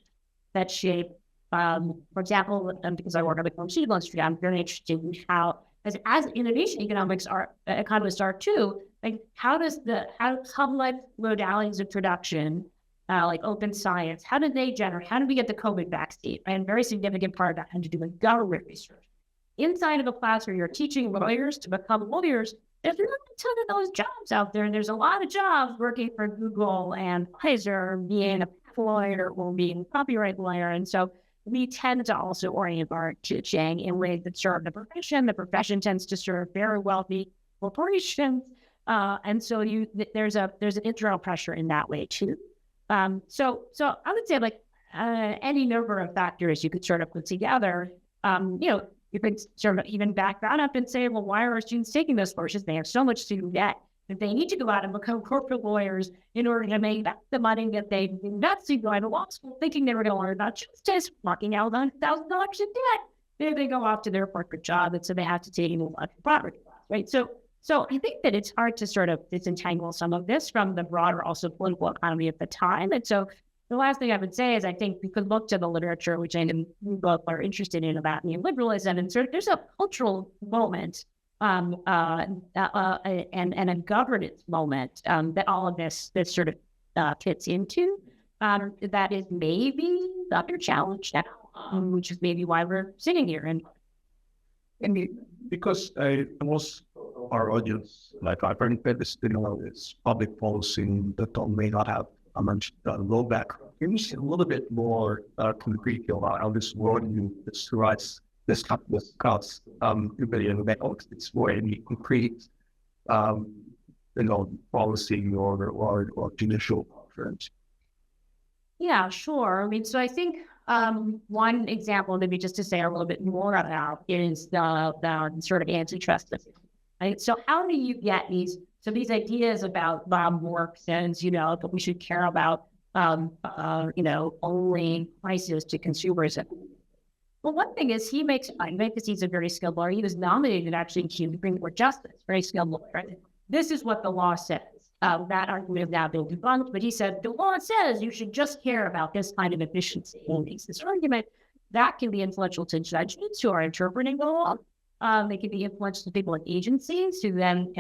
that shape, for example, because I work on the pharmaceutical industry, I'm very interested in how, as innovation economists are too, like how public modalities of production, like open science, how do we get the COVID vaccine? And a very significant part of that had to do with government research. Inside of a class where you're teaching lawyers to become lawyers, there's not a ton of those jobs out there. And there's a lot of jobs working for Google and Pfizer, being a lawyer or being a copyright lawyer. And so we tend to also orient our teaching in ways that serve the profession. The profession tends to serve very wealthy corporations. And so there's an internal pressure in that way too. So I would say any number of factors you could sort of put together, you could sort of even back that up and say, well, why are our students taking those courses? They have so much student debt that they need to go out and become corporate lawyers in order to make back the money that they invested going to law school, thinking they were going to learn about justice, walking out with $100,000 in debt. Then they go off to their corporate job, and so they have to take a property class, right? So I think that it's hard to sort of disentangle some of this from the broader also political economy at the time. And so the last thing I would say is I think we could look to the literature, which I know we both are interested in, about neoliberalism, and sort of there's a cultural moment and a governance moment that all of this sort of fits into. That is maybe the other challenge now, which is maybe why we're sitting here. And because most of our audience, like I've heard this, it's public policy that may not have a much low background. Can you say a little bit more concrete about how this worldview describes this cuts it's for any concrete policy or judicial conference? Yeah, sure. I mean, so I think one example, maybe just to say a little bit more about, is the sort of antitrust. Right? So how do you get these ideas about Bob Work says, that we should care about, only prices to consumers. Well, one thing is he makes, because he's a very skilled lawyer, he was nominated actually to Supreme Court Justice, very skilled lawyer. Right? This is what the law says. That argument has now been debunked, but he said, the law says you should just care about this kind of efficiency. He makes this argument that can be influential to judges who are interpreting the law. They can be influential to people at agencies who then,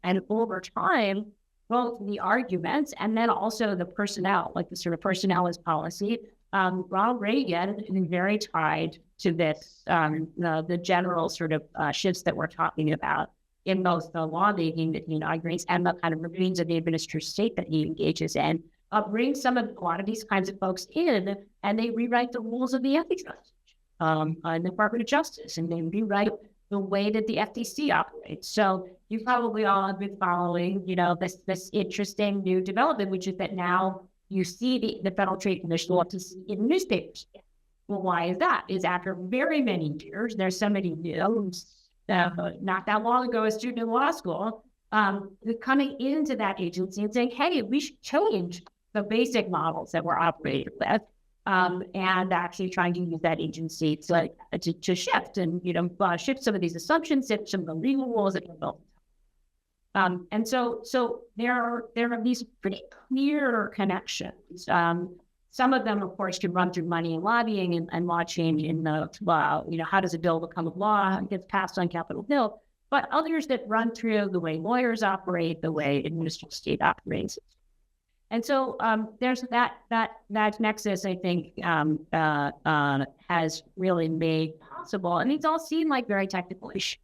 and over time, both the arguments and then also the personnel, like the sort of personnel as policy. Ronald Reagan is very tied to this, the general sort of shifts that we're talking about in both the lawmaking that he inaugurates and the kind of remains of the administrative state that he engages in, brings a lot of these kinds of folks in, and they rewrite the rules of the antitrust in the Department of Justice, and they rewrite the way that the FTC operates. So you probably all have been following, this interesting new development, which is that now you see the Federal Trade Commission look to see in newspapers. Well, why is that? Is after very many years, there's somebody new, not that long ago, a student in law school, coming into that agency and saying, hey, we should change the basic models that we're operating with, and actually trying to use that agency to shift and, shift some of these assumptions, shift some of the legal rules that we're built. And so there are these pretty clear connections. Some of them, of course, can run through money and lobbying and law change in the, how does a bill become a law? It gets passed on Capitol Hill. But others that run through the way lawyers operate, the way administrative state operates. And so there's that nexus, I think, has really made possible. And these all seem like very technical issues.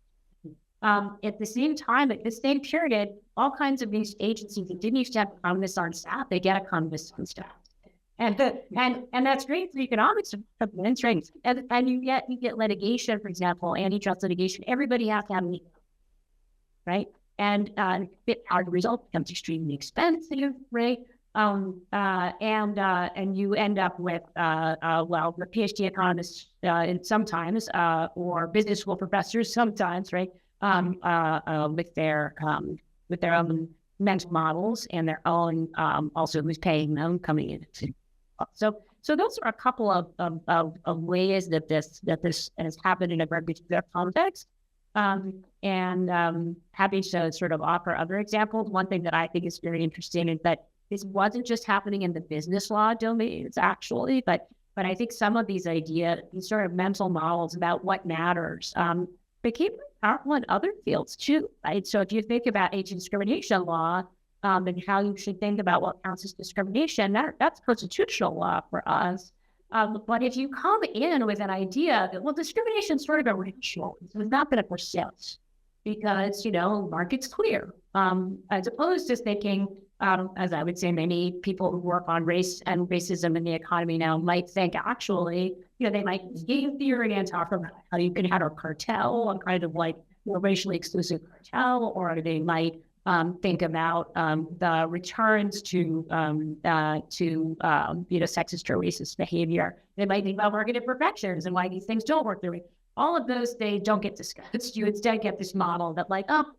At the same time, at the same period, all kinds of these agencies that didn't used to have economists on staff, they get economists on staff. And that's great for economics, right? And you get litigation, for example, antitrust litigation. Everybody has to have an right? And as a result, becomes extremely expensive, right? And you end up with the PhD economists sometimes, or business school professors sometimes, right? With their own mental models and their own also who's paying them coming in. So those are a couple of ways that this has happened in a very particular context. And happy to sort of offer other examples. One thing that I think is very interesting is that this wasn't just happening in the business law domains, actually, but I think some of these ideas, these sort of mental models about what matters, became powerful in other fields too, right? So if you think about anti-discrimination law, and how you should think about what counts as discrimination, that's constitutional law for us. But if you come in with an idea that, well, discrimination is sort of a ritual, it's not going to persist because, market's clear, as opposed to thinking, as I would say, many people who work on race and racism in the economy now might think actually, they might use game theory and talk about how you can have a cartel, a kind of like racially exclusive cartel, or they might think about the returns to sexist or racist behavior. They might think about market imperfections and why these things don't work their way. All of those things don't get discussed. You instead get this model that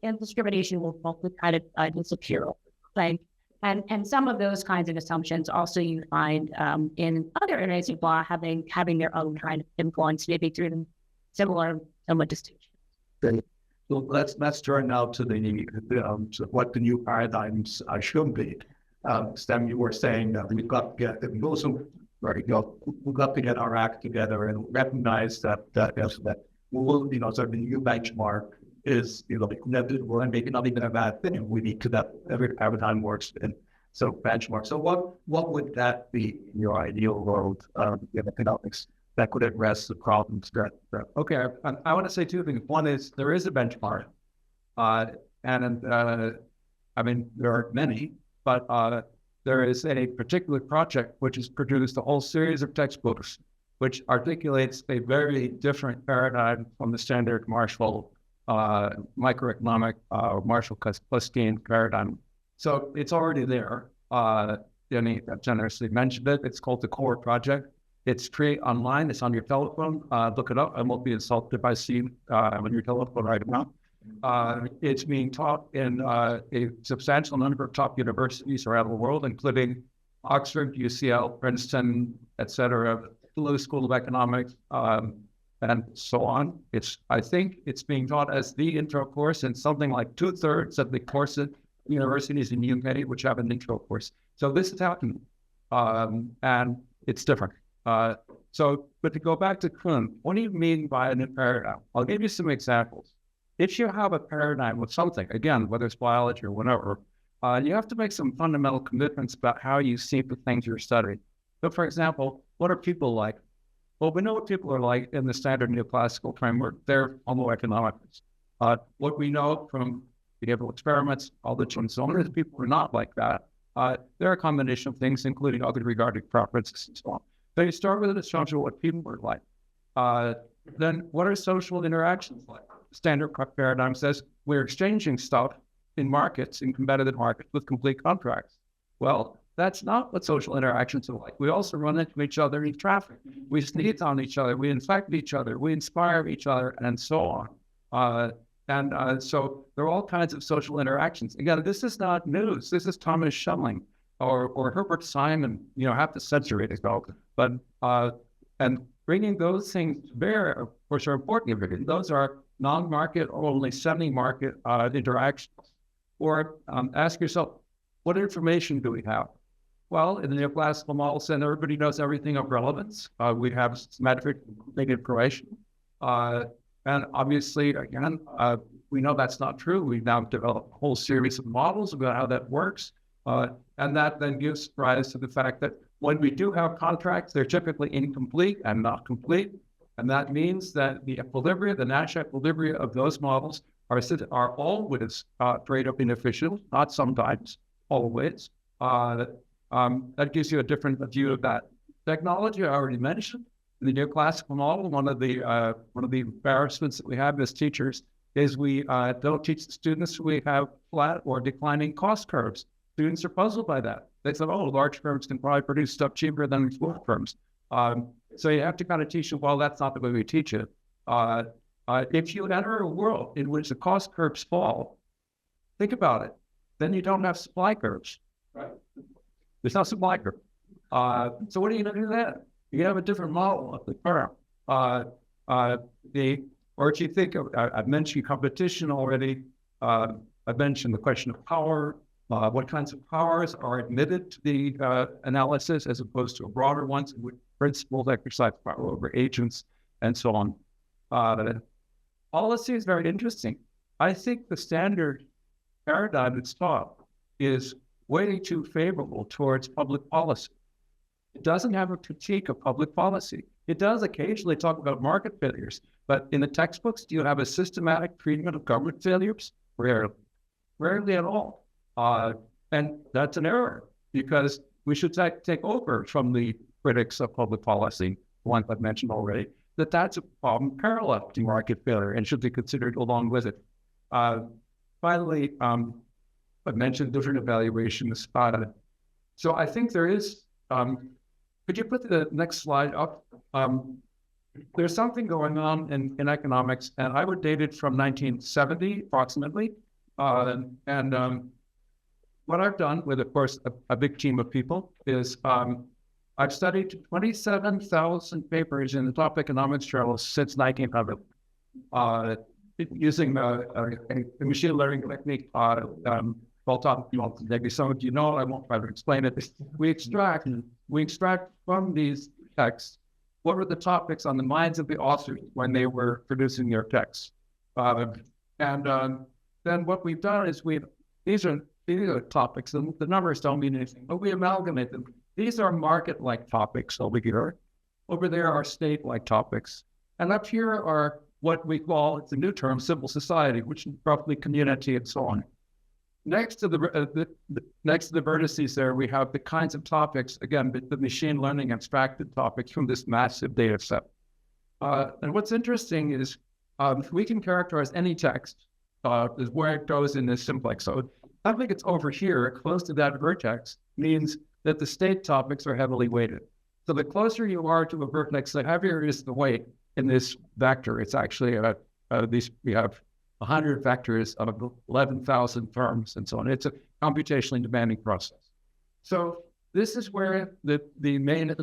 and discrimination will kind of disappear, right? And some of those kinds of assumptions also you find in other areas of law having their own kind of influence, maybe through similar somewhat distinctions. So let's turn now to to what the new paradigms should be. Stem, you were saying that we've got to get we've got to get our act together and recognize that we'll, sort of the new benchmark is, well, maybe not even a bad thing. We need to that every paradigm works in so benchmark. So what would that be in your ideal world in economics that could address the problems that Okay, I want to say two things. One is there is a benchmark, and I mean there are many, but there is a particular project which has produced a whole series of textbooks which articulates a very different paradigm from the standard Marshall microeconomic Marshall-Kapczynski paradigm. So it's already there. Dani generously mentioned it. It's called the Core Project. It's free online. It's on your telephone. Look it up. I won't be insulted if I see on your telephone right now. It's being taught in a substantial number of top universities around the world, including Oxford, UCL, Princeton, etc., Yale School of Economics, and so on. I think it's being taught as the intro course in something like 2/3 of the courses universities in the UK which have an intro course. So this is happening, and it's different. But to go back to Kuhn, what do you mean by a new paradigm? I'll give you some examples. If you have a paradigm with something, again, whether it's biology or whatever, you have to make some fundamental commitments about how you see the things you're studying. So, for example, what are people like? Well, we know what people are like in the standard neoclassical framework. They're homo economicus. What we know from behavioral experiments, all the and so on, is people are not like that. They're a combination of things, including other regarding preferences and so on. So you start with an assumption of what people are like. Then what are social interactions like? The standard paradigm says we're exchanging stuff in markets, in competitive markets, with complete contracts. Well, That's not what social interactions are like. We also run into each other in traffic. We sneeze on each other. We infect each other. We inspire each other, and so on. So there are all kinds of social interactions. Again, this is not news. This is Thomas Schelling or Herbert Simon. You know, have to censor it as well. But and bringing those things to bear, of course, are important because those are non-market or only semi-market interactions. Or ask yourself, what information do we have? Well, in the neoclassical model sense, everybody knows everything of relevance. We have symmetric information. And obviously, again, we know that's not true. We've now developed a whole series of models about how that works. And that then gives rise to the fact that when we do have contracts, they're typically incomplete and not complete. And that means that the equilibria, the Nash equilibria of those models are always straight up inefficient, not sometimes, always. That gives you a different view of that. Technology, I already mentioned. In the neoclassical model, one of the embarrassments that we have as teachers is we don't teach the students we have flat or declining cost curves. Students are puzzled by that. They said, oh, large firms can probably produce stuff cheaper than small firms. So you have to kind of teach them, well, that's not the way we teach it. If you enter a world in which the cost curves fall, think about it. Then you don't have supply curves, right? There's no supply curve. So what are you going to do then? You have a different model of the firm. Or if you think of, I've mentioned competition already. I've mentioned the question of power. What kinds of powers are admitted to the analysis as opposed to a broader ones, in which principals exercise power over agents and so on. Policy is very interesting. I think the standard paradigm that's taught is way too favorable towards public policy. It doesn't have a critique of public policy. It does occasionally talk about market failures, but in the textbooks, do you have a systematic treatment of government failures? Rarely at all. And that's an error because we should take over from the critics of public policy, one I've mentioned already, that's a problem parallel to market failure and should be considered along with it. Finally, I've mentioned different evaluations. So I think there is, could you put the next slide up? There's something going on in economics, and I would date it from 1970 approximately. What I've done with, of course, a big team of people is I've studied 27,000 papers in the top economics journals since 1900, using a machine learning technique called maybe some of you know, I won't try to explain it. We extract from these texts what were the topics on the minds of the authors when they were producing their texts. Then what we've done is these are topics, and the numbers don't mean anything, but we amalgamate them. These are market-like topics over here. Over there are state-like topics. And up here are what we call, it's a new term, civil society, which is roughly community and so on. Next to the vertices there, we have the kinds of topics, again, the machine learning abstracted topics from this massive data set. And what's interesting is we can characterize any text is where it goes in this simplex. So I think it's over here, close to that vertex, means that the state topics are heavily weighted. So the closer you are to a vertex, the heavier is the weight in this vector. It's actually we have 100 vectors of 11,000 firms and so on. It's a computationally demanding process. So this is where the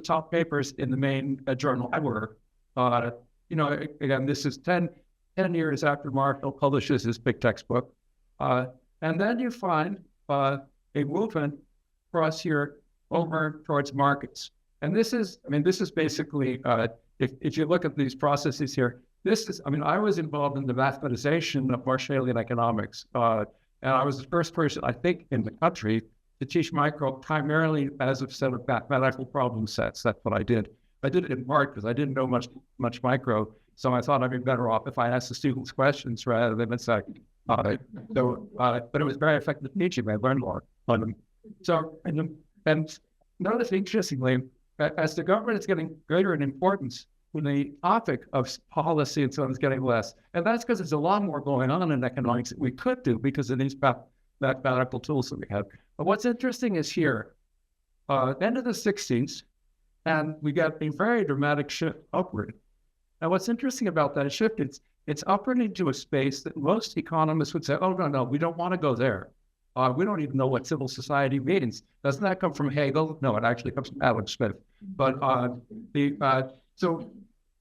top papers in the main journal were. Again, this is 10 years after Marshall publishes his big textbook. And then you find a movement across here over towards markets. And this is basically, if you look at these processes here, I was involved in the mathematization of Marshallian economics. And I was the first person, I think, in the country to teach micro primarily as a set of mathematical problem sets. That's what I did. I did it in part because I didn't know much micro. So I thought I'd be better off if I asked the students questions rather than say, but it was very effective teaching. I learned more. And notice, interestingly, as the government is getting greater in importance, the topic of policy and so on is getting less. And that's because there's a lot more going on in economics that we could do because of these mathematical tools that we have. But what's interesting is here, end of the 60s, and we got a very dramatic shift upward. And what's interesting about that shift, it's upward into a space that most economists would say, oh, no, we don't want to go there. We don't even know what civil society means. Doesn't that come from Hegel? No, it actually comes from Adam Smith. But so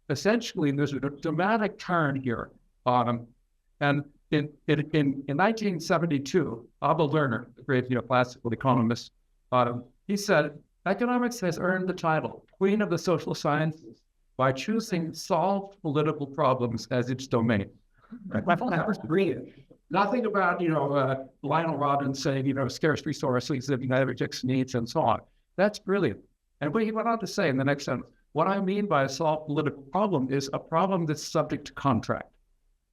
essentially, there's a dramatic turn here. And in 1972, Abba Lerner, the great classical economist, he said, economics has earned the title Queen of the Social Sciences by choosing solved political problems as its domain. Right? That was brilliant. Nothing about, Lionel Robbins saying, scarce resources, everything's needs, and so on. That's brilliant. And what he went on to say in the next sentence, what I mean by a solved political problem is a problem that's subject to contract.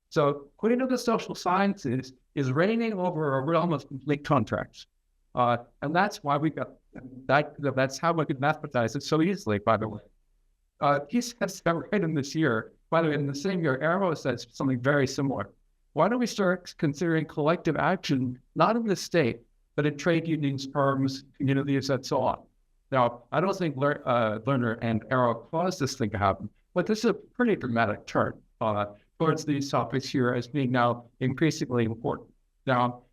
So Queen of the Social Sciences is reigning over a realm of complete contracts. And that's why we got that. That's how we could mathematize it so easily, by the way. He says that right in this year. By the way, in the same year, Arrow says something very similar. Why don't we start considering collective action, not in the state, but in trade unions, firms, communities, and so on? Now, I don't think Lerner and Arrow caused this thing to happen, but this is a pretty dramatic turn towards these topics here as being now increasingly important. Now,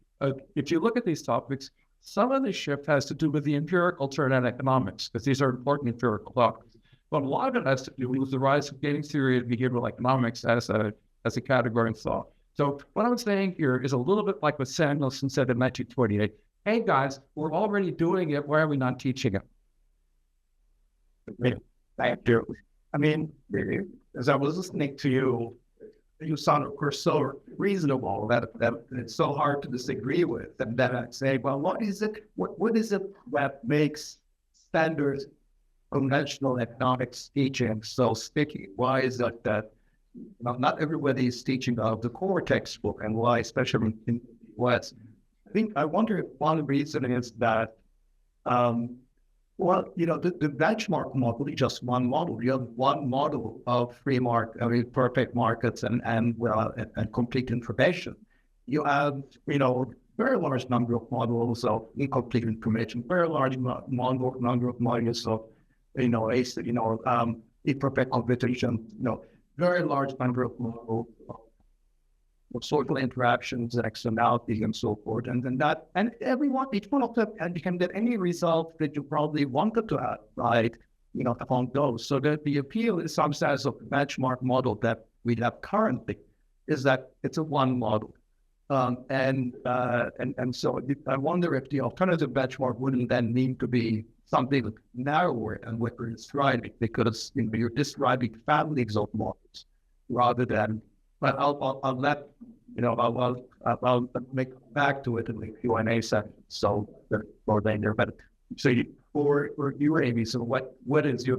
if you look at these topics, some of the shift has to do with the empirical turn in economics, because these are important empirical topics. But a lot of it has to do with the rise of game theory and behavioral economics as a category of thought. So what I'm saying here is a little bit like what Samuelson said in 1928. Hey, guys, we're already doing it. Why are we not teaching it? Thank you. I mean, as I was listening to you, you sound, of course, so reasonable that it's so hard to disagree with. And then I'd say, well, what is it that makes standard conventional economics teaching so sticky? Why is it that not everybody is teaching out the core textbook, and why, especially in the US? I wonder if one reason is that, the benchmark model is just one model. You have one model of perfect markets and complete information. You have, very large number of models of incomplete information, very large number of models of, imperfect competition, very large number of models of social interactions, externalities, and so forth. And each one of them can get any result that you probably wanted to have, right? Upon those. So that the appeal in some sense of the benchmark model that we have currently is that it's a one model. And so I wonder if the alternative benchmark wouldn't then need to be something narrower than what we're describing, because you're describing families of models rather than. But I'll make back to it in the Q&A section. So for later. But so for you, Amy, so what is your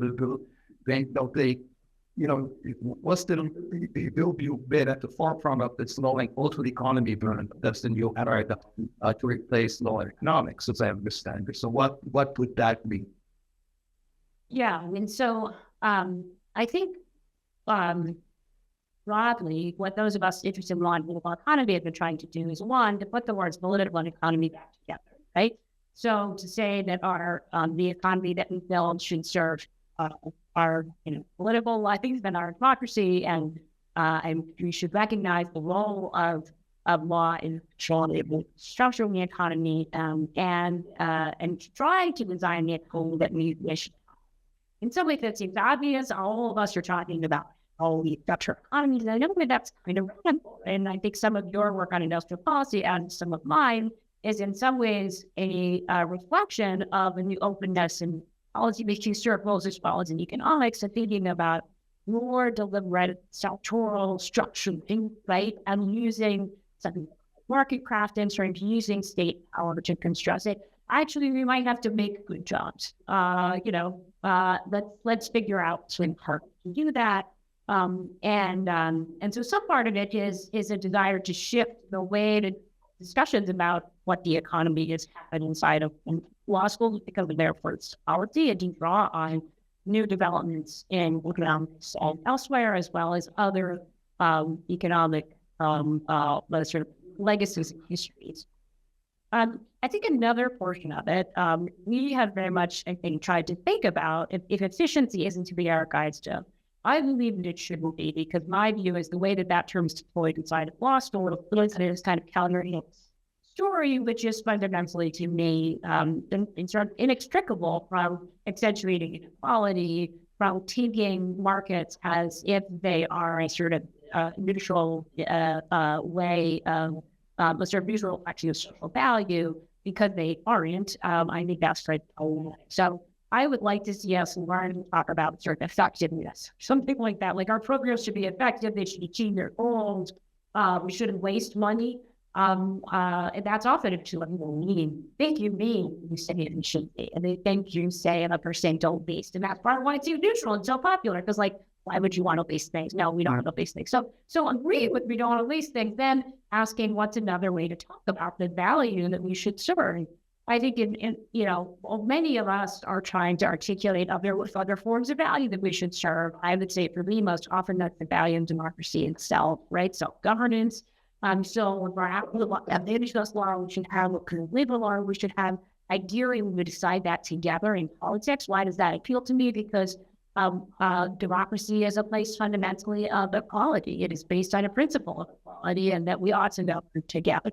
what's the view you've been at the forefront of this slowing total economy burn that's the new era to replace law and economics, as I understand it. So what would that mean? Yeah, I mean, so I think broadly, what those of us interested in law and political economy have been trying to do is, one, to put the words political and economy back together, right? So to say that the economy that we build should serve our political lives and our democracy, and we should recognize the role of law in structuring the economy, and try to design the economy that we wish. In some ways, that seems obvious. All of us are talking about we structure economies, and I know that that's kind of radical. And I think some of your work on industrial policy and some of mine is in some ways a reflection of a new openness in policy-making circles as well as in economics, and thinking about more deliberate sectoral structuring, right? And using some market craft instruments, using state power to construct it. Actually, we might have to make good jobs. Let's figure out some part to do that. And so some part of it is a desire to shift the way that discussions about what the economy is happening inside of law schools because of their first policy, and to draw on new developments in economics and elsewhere, as well as other economic sort of legacies and histories. I think another portion of it, we have very much, I think, tried to think about if efficiency isn't to be our guidestone. I believe that it shouldn't be, because my view is the way that term is deployed inside of law school is kind of countering its story, which is fundamentally, to me, sort of inextricable from accentuating inequality, from taking markets as if they are a sort of neutral way of a sort of neutral reflection of social value, because they aren't. I think that's right. So I would like to see us learn to talk about sort of effectiveness, something like that. Like, our programs should be effective; they should achieve their goals. We shouldn't waste money. And that's often what people mean. Think you mean you say efficiency, and they think you say 1% don't waste, and that's part of why it's so neutral and so popular. Because, like, why would you want to waste things? No, we don't want to waste things. So agree with we don't want to waste things. Then asking what's another way to talk about the value that we should serve. I think many of us are trying to articulate other forms of value that we should serve. I would say, for me, most often that's the value in democracy itself, right? Self-governance. So when we're at indigenous law, we should have legal law, we should have. Ideally, we would decide that together in politics. Why does that appeal to me? Because democracy is a place fundamentally of equality. It is based on a principle of equality, and that we ought to go together.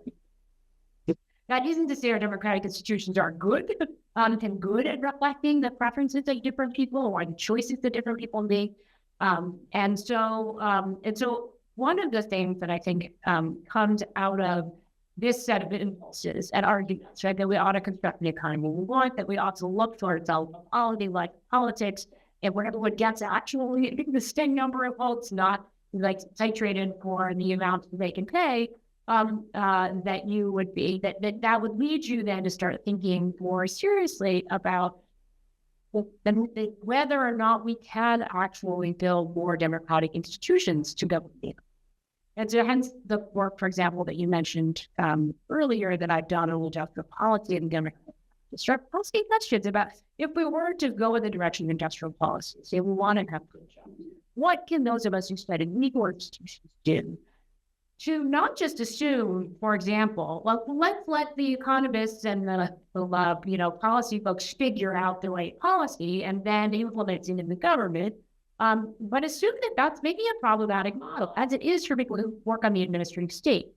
That isn't to say our democratic institutions are good and good at reflecting the preferences of different people or the choices that different people make. And so one of the things that I think comes out of this set of impulses and arguments, right, that we ought to construct the economy we want, that we ought to look towards equality like politics, and where everyone gets actually the same number of votes, not like titrated for the amount they can pay, that you would be, that would lead you then to start thinking more seriously about whether or not we can actually build more democratic institutions to govern. And so hence the work, for example, that you mentioned earlier that I've done on industrial policy and democratic asking questions about, if we were to go in the direction of industrial policy, say we want to have good jobs, what can those of us who study legal institutions do to not just assume, for example, well, let's let the economists and the policy folks figure out the right policy and then implement it in the government, but assume that that's maybe a problematic model, as it is for people who work on the administrative state.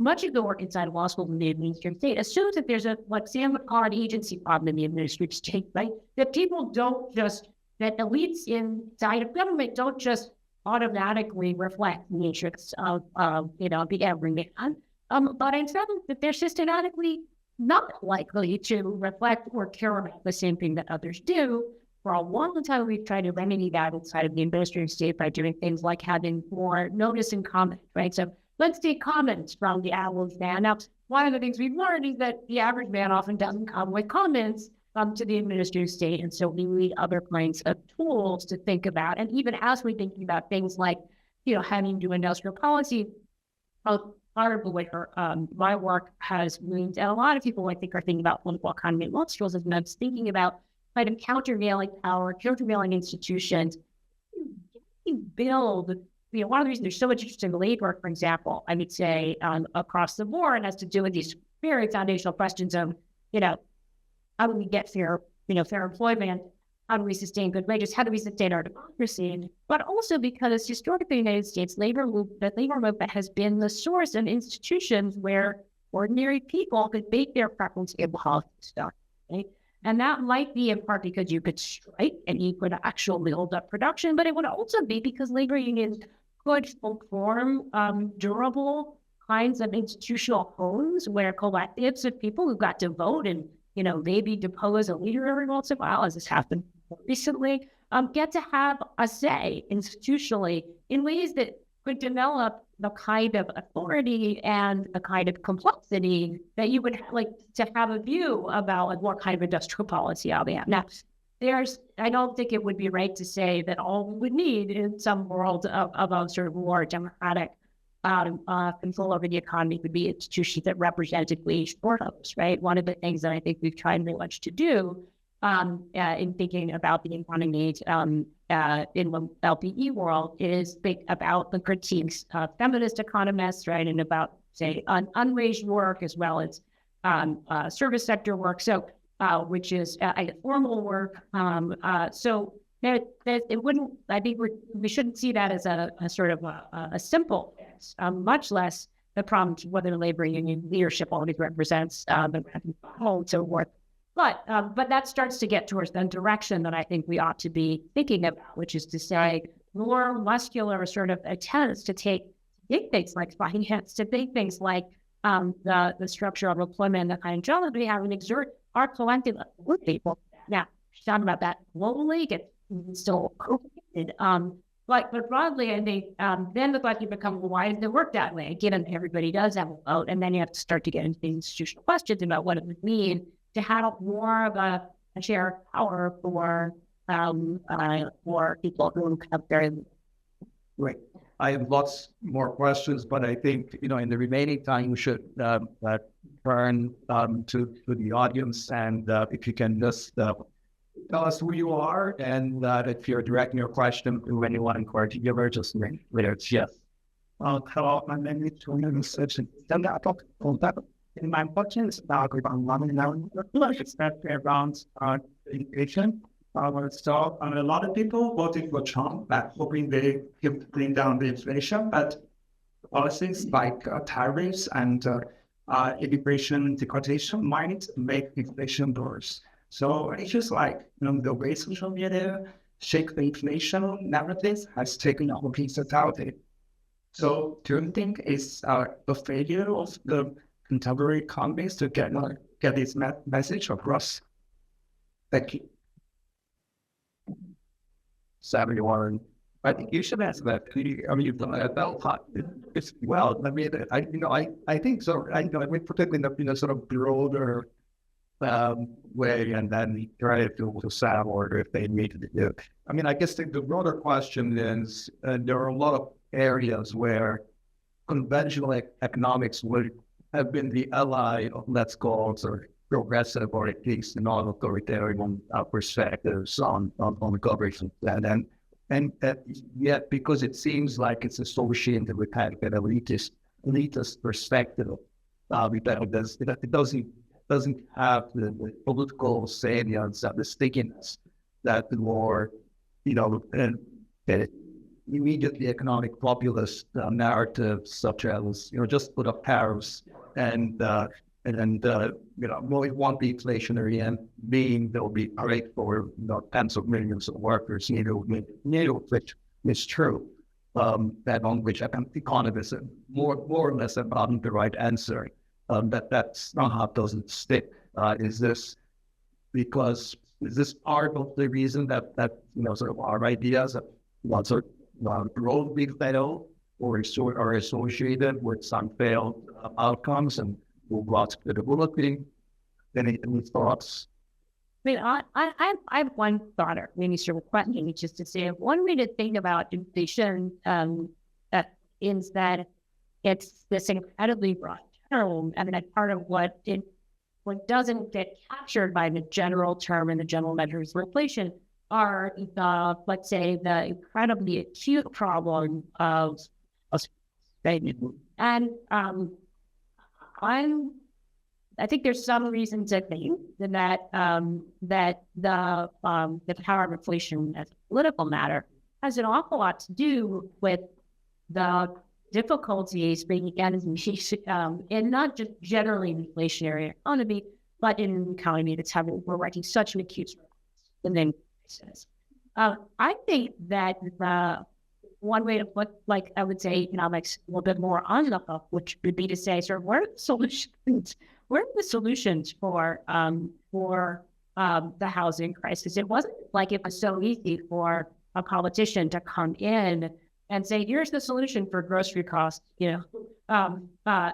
Much of the work inside of law school in the administrative state assumes that there's what Sam would call an agency problem in the administrative state, right? That people don't just, that elites inside of government don't just automatically reflect the interests of the everyman, but instead that they're systematically not likely to reflect or care about the same thing that others do. For a long time, we've tried to remedy that inside of the administrative state by doing things like having more notice and comment, right? So let's take comments from the average man. Now, one of the things we've learned is that the average man often doesn't come with comments to the administrative state. And so we need other kinds of tools to think about. And even as we're thinking about things like, having to do industrial policy, part of the way my work has moved, and a lot of people I think are thinking about political economy and law schools, is when I'm thinking about kind of countervailing power, countervailing institutions. You build, one of the reasons there's so much interest in labor, for example, I would say across the board, has to do with these very foundational questions of, how do we get fair employment? How do we sustain good wages? How do we sustain our democracy? But also because historically in the United States, the labor movement has been the source of institutions where ordinary people could make their preference in policy stuff, right? And that might be in part because you could strike and you could actually hold up production, but it would also be because labor unions could form durable kinds of institutional homes where collectives of people who got to vote and maybe depose a leader every once in a while, as has happened recently, get to have a say institutionally in ways that could develop the kind of authority and the kind of complexity that you would like to have a view about what kind of industrial policy I'll be at. Now, I don't think it would be right to say that all we would need in some world of a sort of more democratic control over the economy would be institutions that represented wage workers, right? One of the things that I think we've tried very much to do in thinking about the economy in the LPE world is think about the critiques of feminist economists, right? And about, say, unwaged work, as well as service sector work. So, which is formal work. So it wouldn't. I think we shouldn't see that as a sort of a simple fix. Much less the problem of whether labor union leadership already represents the whole so forth. But that starts to get towards the direction that I think we ought to be thinking about, which is to say more muscular sort of attempts to take big things like finance, to big things like the structure of employment, the kind of job that we have, and exert our collective with people. Now, she's talking about that globally, it's still complicated. But broadly, I think then the question becomes, well, why does it work that way? Given everybody does have a vote, and then you have to start to get into the institutional questions about what it would mean to have more of a share of power for people who have very Great. I have lots more questions, but I think, in the remaining time, we should turn to the audience. And if you can just tell us who you are, and if you're directing your question to anyone in particular, just later. Yes. Hello, my name is Tony Research. In my question is about around education. So a lot of people voted for Trump, hoping they could bring down the inflation, but policies like tariffs and immigration deportation might make inflation worse. So it's just like, the way social media shake the inflation narrative has taken all pieces out of it. So do you think it's the failure of the contemporary economies to get this message across? Thank you. Savvy Warren, I think you should answer that. I mean, you've done that well. I mean, I think so. We put it in a sort of broader way, and then try to Sam or if they need to do. I mean, I guess the broader question is there are a lot of areas where conventional economics would have been the ally of, let's call it, sort of progressive or at least non-authoritarian perspectives on government, and yet because it seems like it's associated with kind of an elitist perspective, it doesn't have the political salience and the stickiness that the more immediately economic populist narratives such as just put up tariffs and well, it won't be inflationary, and there'll be great for tens of millions of workers, which is true. That on which economists are more or less about the right answer. That's not how it doesn't stick. Is this part of the reason that sort of our ideas of what sort of growth we fail or are associated with some failed outcomes and lots of credibility? Any thoughts? I mean, I have one thought or maybe sort of question, which is to say one way to think about inflation that is that it's this incredibly broad term, and that part of what doesn't get captured by the general term and the general measures of inflation are let's say the incredibly acute problem of and I think there's some reason to think that the power of inflation as a political matter has an awful lot to do with the difficulties being in not just generally inflationary economy, but in an economy we're writing such an acute and then I think that one way to put, like I would say, economics a little bit more on the hook, which would be to say, sort of, what are the solutions? Where are the solutions for the housing crisis? It wasn't like it was so easy for a politician to come in and say, here's the solution for grocery costs,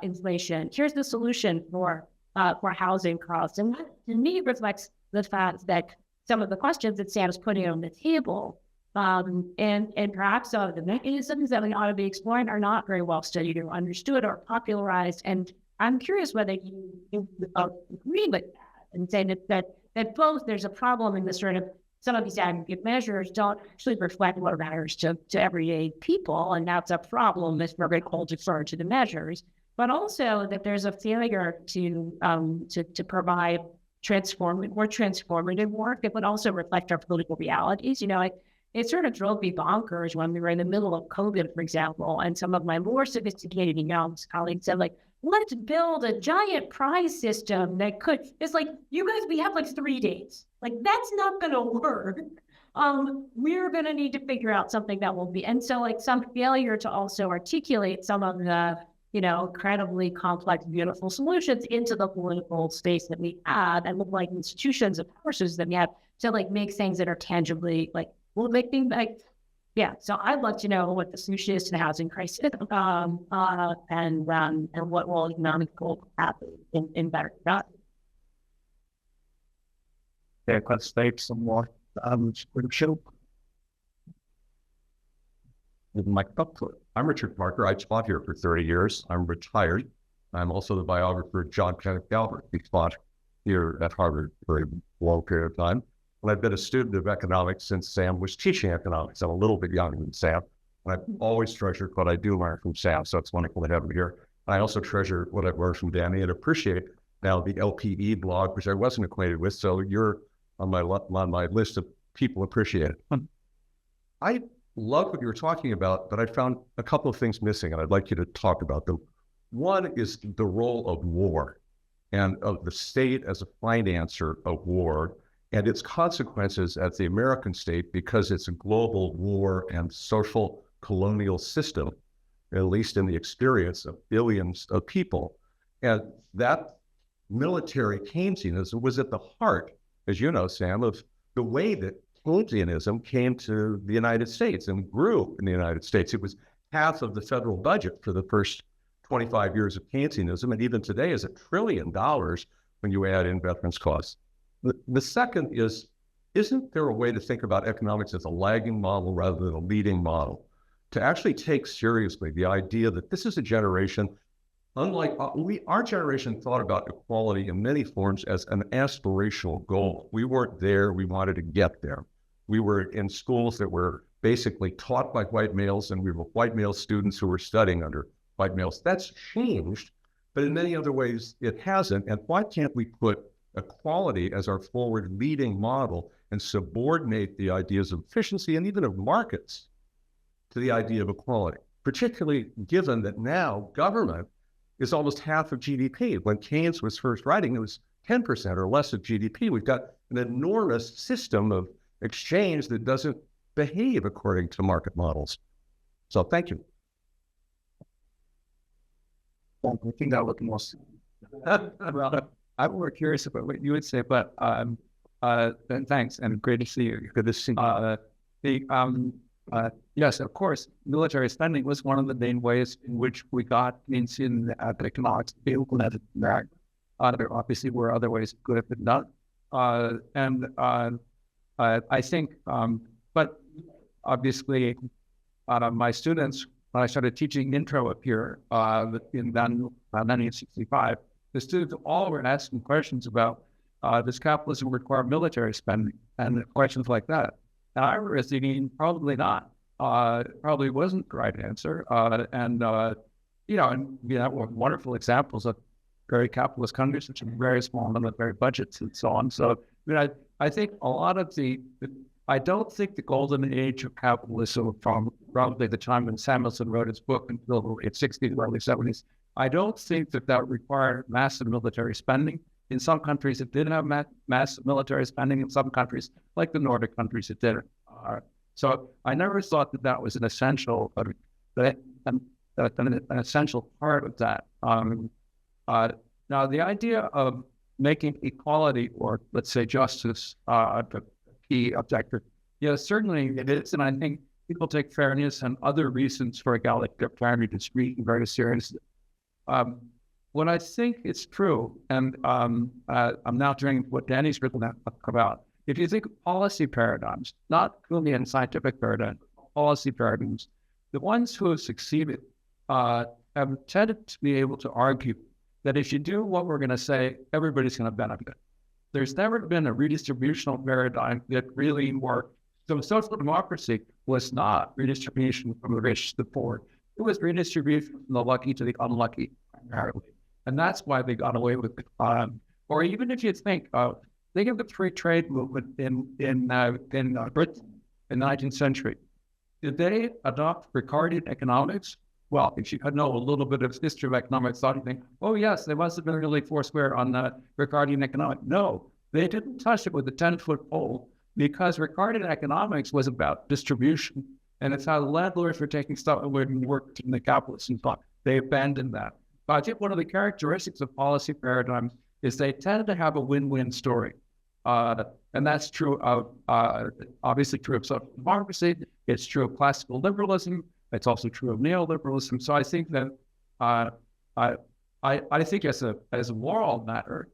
inflation. Here's the solution for housing costs. And that, to me, reflects the fact that some of the questions that Sam is putting on the table and perhaps some of the mechanisms that we ought to be exploring are not very well studied or understood or popularized. And I'm curious whether you agree with that and say that both there's a problem in the sort of some of these aggregate measures don't actually reflect what matters to everyday people, and that's a problem that's very cold deferred to the measures. but also that there's a failure to provide more transformative work that would also reflect our political realities. It sort of drove me bonkers when we were in the middle of COVID, for example, and some of my more sophisticated economics colleagues said, like, let's build a giant prize system that it's like, you guys, we have like 3 days. Like, that's not going to work. We're going to need to figure out something that will be. And so, like, some failure to also articulate some of the, incredibly complex, beautiful solutions into the political space that we have, and with like institutions and forces that we have to like make things that are tangibly like, will make things like, yeah. So I'd love to know what the solution is to the housing crisis, and what will economic goals happen in better. Yeah, let's take some more show. I'm Richard Parker. I taught here for 30 years. I'm retired. I'm also the biographer of John Kenneth Galbraith. He taught here at Harvard for a long period of time. And I've been a student of economics since Sam was teaching economics. I'm a little bit younger than Sam. And I've always treasured what I do learn from Sam, so it's wonderful to have him here. I also treasure what I've learned from Dani and appreciate now the LPE blog, which I wasn't acquainted with. So you're on my list of people appreciate it. I love what you were talking about, but I found a couple of things missing, and I'd like you to talk about them. One is the role of war and of the state as a financer of war and its consequences as the American state, because it's a global war and social colonial system, at least in the experience of billions of people. And that military Keynesianism was at the heart, as you know, Sam, of the way that Keynesianism came to the United States and grew in the United States. It was half of the federal budget for the first 25 years of Keynesianism, and even today is $1 trillion when you add in veterans costs. The second is, isn't there a way to think about economics as a lagging model rather than a leading model? To actually take seriously the idea that this is a generation, unlike our generation thought about equality in many forms as an aspirational goal. We weren't there, we wanted to get there. We were in schools that were basically taught by white males, and we were white male students who were studying under white males. That's changed, but in many other ways it hasn't. And why can't we put equality as our forward leading model and subordinate the ideas of efficiency and even of markets to the idea of equality, particularly given that now government is almost half of GDP. When Keynes was first writing, it was 10% or less of GDP. We've got an enormous system of exchange that doesn't behave according to market models. So thank you. I think that was the most. Well, I'm more curious about what you would say, but thanks, and great to see you. Good to see you. Yes, of course, military spending was one of the main ways in which we got Keynesian economics to be implemented. There obviously were other ways it could have been done. I think, but obviously, my students, when I started teaching intro up here in 1965, the students all were asking questions about does capitalism require military spending and questions like that. And I was thinking, probably not. Probably wasn't the right answer. And we have wonderful examples of very capitalist countries, which are very small military budgets and so on. So I think a lot of I don't think the golden age of capitalism from probably the time when Samuelson wrote his book until the late 60s, early 70s, I don't think that required massive military spending. In some countries, it did have massive military spending. In some countries, like the Nordic countries, it didn't. So I never thought that was an essential, an essential part of that. Now, the idea of making equality, or let's say justice, the key objective, certainly it is. And I think people take fairness and other reasons for egalitarian distribution very seriously. What I think is true, and I'm now doing what Dani's written about, if you think of policy paradigms, not only in scientific paradigms, policy paradigms, the ones who have succeeded have tended to be able to argue that if you do what we're going to say, everybody's going to benefit. There's never been a redistributional paradigm that really worked. So social democracy was not redistribution from the rich to the poor. It was redistribution from the lucky to the unlucky. apparently. And that's why they got away with it. Or even if you think of the free trade movement in Britain in the 19th century. Did they adopt Ricardian economics? Well, if you know a little bit of history of economics, thought you think, oh yes, they must have been really foursquare on Ricardian economics. No, they didn't touch it with a 10-foot pole because Ricardian economics was about distribution. And it's how the landlords were taking stuff and worked in the capitalists and thought they abandoned that. But I think one of the characteristics of policy paradigms is they tend to have a win-win story. And that's true of, obviously true of social democracy. It's true of classical liberalism. It's also true of neoliberalism. So I think that, I think as a moral matter,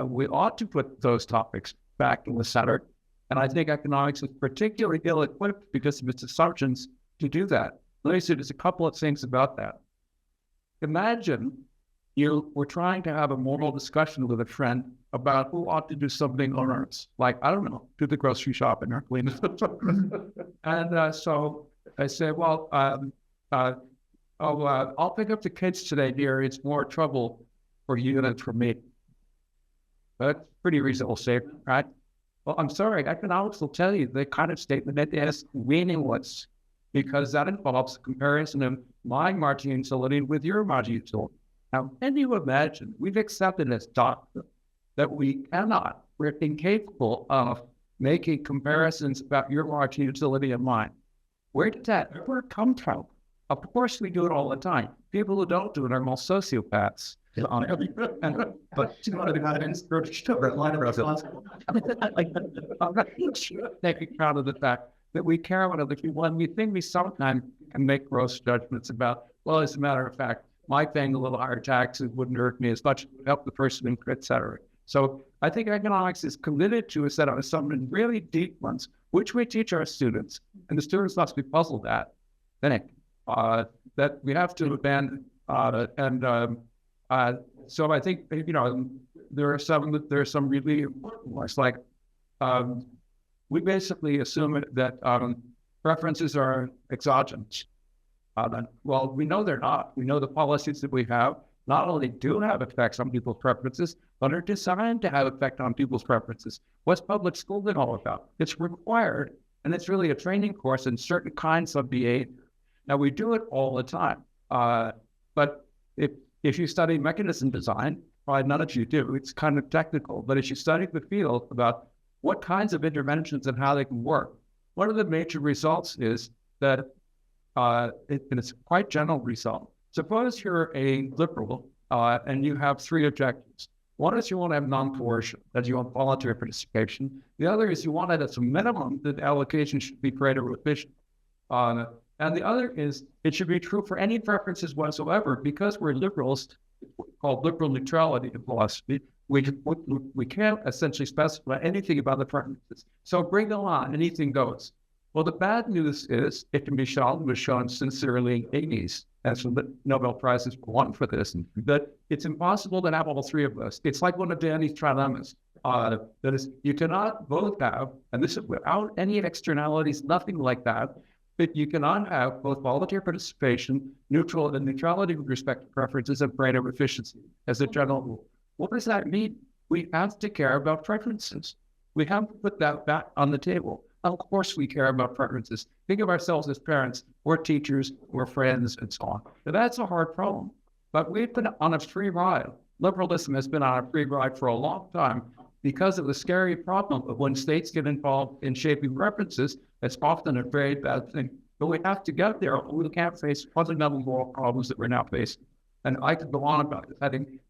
we ought to put those topics back in the center. And I think economics is particularly ill-equipped because of its assumptions to do that. Let me say just a couple of things about that. Imagine you were trying to have a moral discussion with a friend about who ought to do something on earth. Like, I don't know, do the grocery shopping or clean it. And so I said, well, I'll pick up the kids today, dear. It's more trouble for you than for me. That's pretty reasonable statement, right? Well, I'm sorry, economics will tell you the kind of statement that is meaningless because that involves a comparison of my margin utility with your margin utility. Now, can you imagine? We've accepted as doctrine that we're incapable of making comparisons about your margin utility and mine. Where did that ever come from? Of course, we do it all the time. People who don't do it are most sociopaths. But you know, they're not responsible. I'm not taking proud of the fact that we care about other people, and we think we sometimes can make gross judgments about, well, as a matter of fact, my paying a little higher taxes wouldn't hurt me as much, it would help the person, et cetera. So I think economics is committed to a set of some really deep ones, which we teach our students, and the students must be puzzled at, that we have to abandon. So I think, you know, there are some really important ones, like we basically assume that preferences are exogenous. Well, we know they're not. We know the policies that we have not only do have effects on people's preferences, but are designed to have effect on people's preferences. What's public schooling all about? It's required, and it's really a training course in certain kinds of behavior. Now, we do it all the time, but if you study mechanism design, probably none of you do, it's kind of technical, but as you study the field about what kinds of interventions and how they can work, one of the major results is that, and it's a quite general result. Suppose you're a liberal and you have three objectives. One is you want to have non-coercion, that you want voluntary participation. The other is you want it as a minimum that allocation should be greater or efficient. And the other is it should be true for any preferences whatsoever, because we're liberals, called liberal neutrality in philosophy. We can't essentially specify anything about the preferences. So bring them on, anything goes. Well, the bad news is it can be shown, was shown sincerely in the 80s, and so the Nobel Prizes were won for this, that it's impossible to have all three of us. It's like one of Dani's trilemmas. That is, you cannot both have, and this is without any externalities, nothing like that, but you cannot have both voluntary participation, neutrality with respect to preferences, and greater efficiency as a general rule. What does that mean? We have to care about preferences. We have to put that back on the table. Of course, we care about preferences. Think of ourselves as parents, or teachers, or friends, and so on. Now, that's a hard problem, but we've been on a free ride. Liberalism has been on a free ride for a long time because of the scary problem of when states get involved in shaping preferences. It's often a very bad thing. But we have to get there, or we can't face fundamental moral problems that we're now facing. And I could go on about this. I think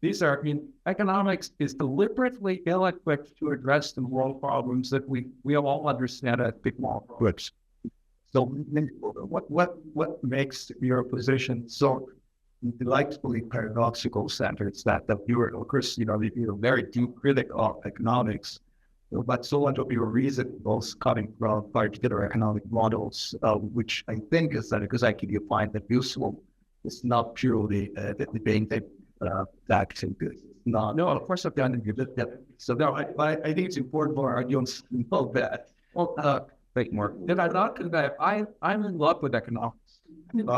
economics is deliberately ill-equipped to address the moral problems that we all understand as big moral problems. So what makes your position so delightfully paradoxical, Sanders, that you are, of course, you're a very deep critic of economics, but so much of your reason was coming from particular economic models, which I think is that because I you find them useful. It's not purely debating that no, of course I've done it. So no, I think it's important for our audience to know that. Well, wait more. Did I not? I'm in love with economics. And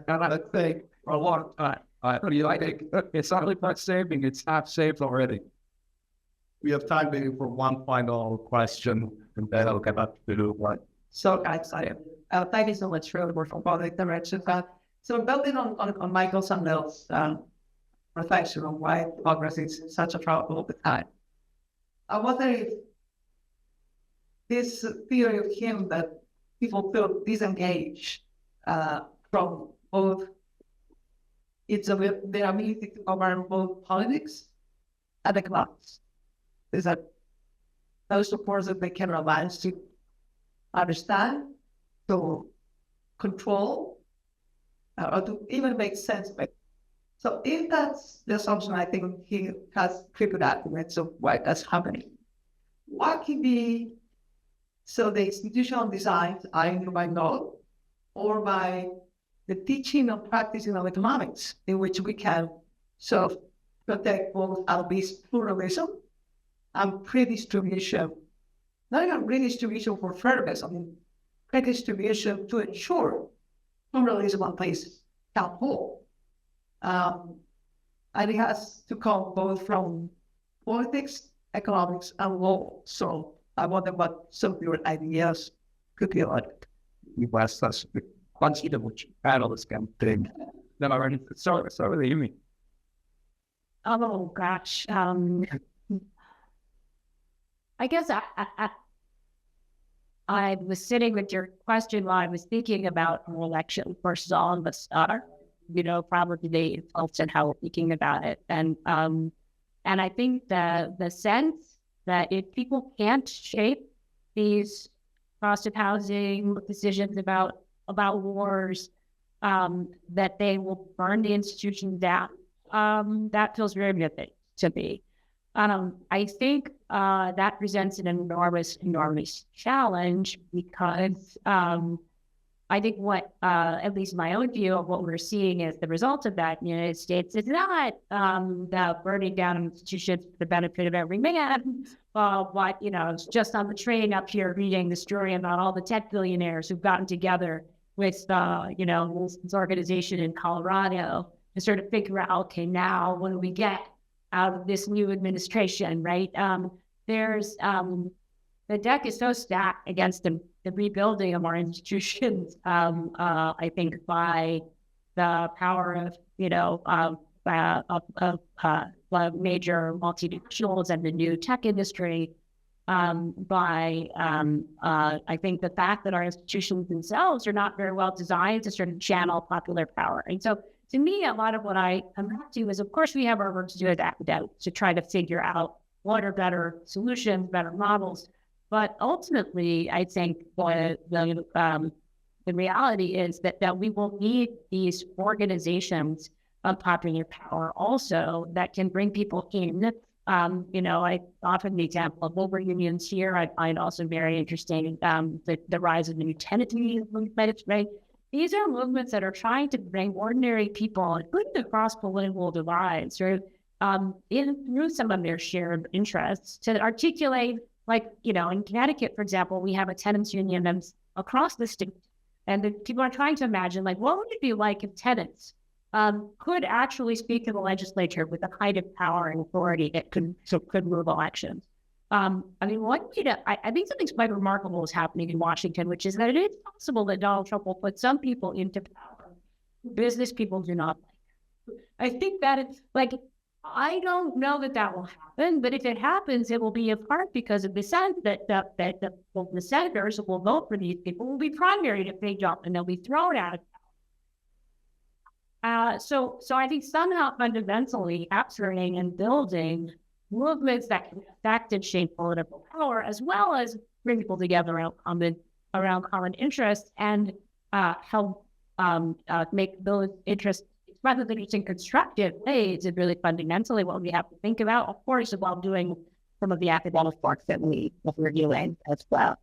I think for a long time. I think it's not like saving, it's half saved already. We have time maybe for one final question, and then I'll get back to what. So excited. Thank you so much for the wonderful project direction. So building on Michael Sandel's reflection on why progress is such a problem all the time, I wonder if this theory of him that people feel disengaged from both their ability to govern both politics and economics, is that those supports that they can rely to understand, to control, or to even make sense of it. So if that's the assumption, I think he has figured out of why that's happening. What can be, so the institutional designs either by law or by the teaching and practicing of economics, in which we can sort of protect both at least pluralism and redistribution. Not even redistribution for fairness, I mean, redistribution to ensure pluralism and place can hold. And it has to come both from politics, economics, and law. So I wonder what some of your ideas could be like. That's the quantity of which panelists can think. Then I already sorry, what do you mean? Oh gosh. I guess I was sitting with your question while I was thinking about an election versus all of us are, probably the influence and how we're thinking about it. And I think the sense that if people can't shape these cost of housing decisions about wars, that they will burn the institutions down. That feels very vivid to me. I think that presents an enormous challenge because I think what, at least my own view of what we're seeing as the result of that in the United States is not the burning down of institutions for the benefit of every man, but, I was just on the train up here reading the story about all the tech billionaires who've gotten together with, this organization in Colorado to sort of figure out, okay, now what do we get out of this new administration, right? There's the deck is so stacked against the rebuilding of our institutions. I think by the power of major multinationals and the new tech industry. I think the fact that our institutions themselves are not very well designed to sort of channel popular power, and so. To me, a lot of what I come back to is, of course, we have our work to do as academics to try to figure out what are better solutions, better models. But ultimately, I think the reality is that we will need these organizations of popular power also that can bring people in. I often the example of labor unions here, I find also very interesting, the rise of the new tenancy movement, right? These are movements that are trying to bring ordinary people, including across political divides, sort of through some of their shared interests to articulate, in Connecticut, for example, we have a tenants union that's across the state. And the people are trying to imagine, what would it be like if tenants could actually speak to the legislature with the kind of power and authority that could move elections? I think something quite remarkable is happening in Washington, which is that it is possible that Donald Trump will put some people into power business people do not like. I think that it's I don't know that will happen, but if it happens, it will be in part because of the sense that the senators who will vote for these people will be primaried if they jump and they'll be thrown out of power. So I think somehow fundamentally capturing and building movements that can affect and shape political power, as well as bring people together around common interests and help make those interests rather than using constructive ways is really fundamentally what we have to think about, of course, while doing some of the academic work that we're doing as well.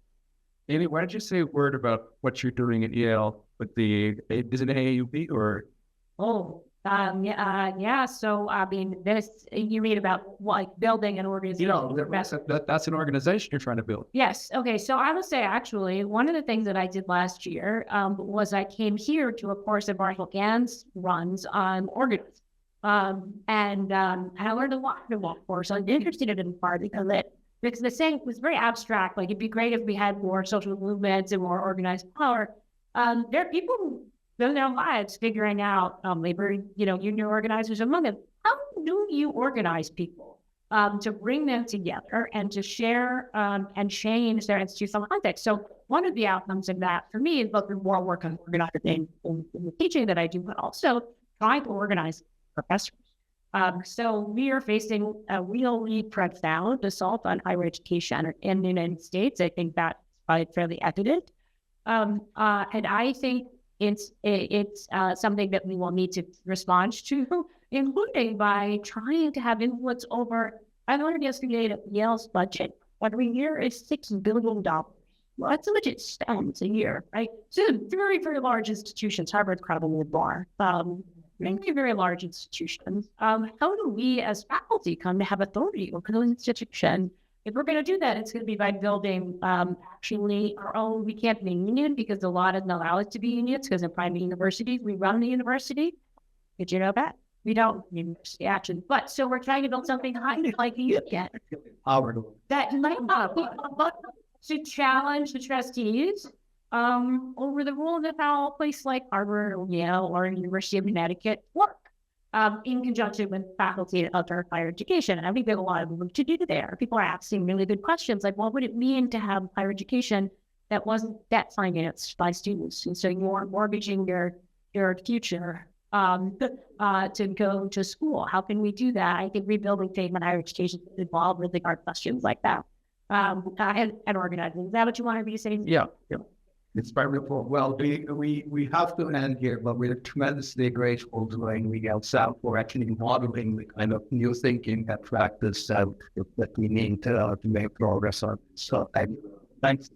Amy, why don't you say a word about what you're doing at Yale with is it AAUP or? So, this, you read about building an organization. That's an organization you're trying to build. Yes. Okay. So I would say actually one of the things that I did last year was I came here to a course that Marshall Gans runs on organism. And I learned a lot in law course. I'm interested in it part because it's the same, it was very abstract. Like it'd be great if we had more social movements and more organized power. There are people who spend their lives figuring out labor, union organizers among them. How do you organize people to bring them together and to share and change their institutional context? So one of the outcomes of that for me is both the more work on organizing in the teaching that I do, but also trying to organize professors. So we are facing a really profound assault on higher education in the United States. I think that's fairly evident. And I think it's something that we will need to respond to, including by trying to have influence over. I learned yesterday that Yale's budget every year is $6 billion. Well, that's a legit spend a year, right? So very, very large institutions, Harvard, probably more, very, very large institutions. How do we as faculty come to have authority over those institutions? If we're going to do that, it's going to be by building actually our own. We can't be a union because the law doesn't allow us to be unions because in private universities, we run the university. Did you know that? We don't university action. But so we're trying to build something like a union that might to challenge the trustees over the rules of how a place like Harvard or Yale or University of Connecticut work in conjunction with faculty and other higher education. And I think there's a lot of work to do there. People are asking really good questions like, what would it mean to have higher education that wasn't debt financed by students? And so you're mortgaging your future to go to school. How can we do that? I think rebuilding faith in higher education is involved really hard questions like that. And organizing. Is that what you wanted me to say? Yeah. It's very important. Well, we have to end here, but we're tremendously grateful to Yale South for actually modeling the kind of new thinking and practice that we need to make progress on. So thanks.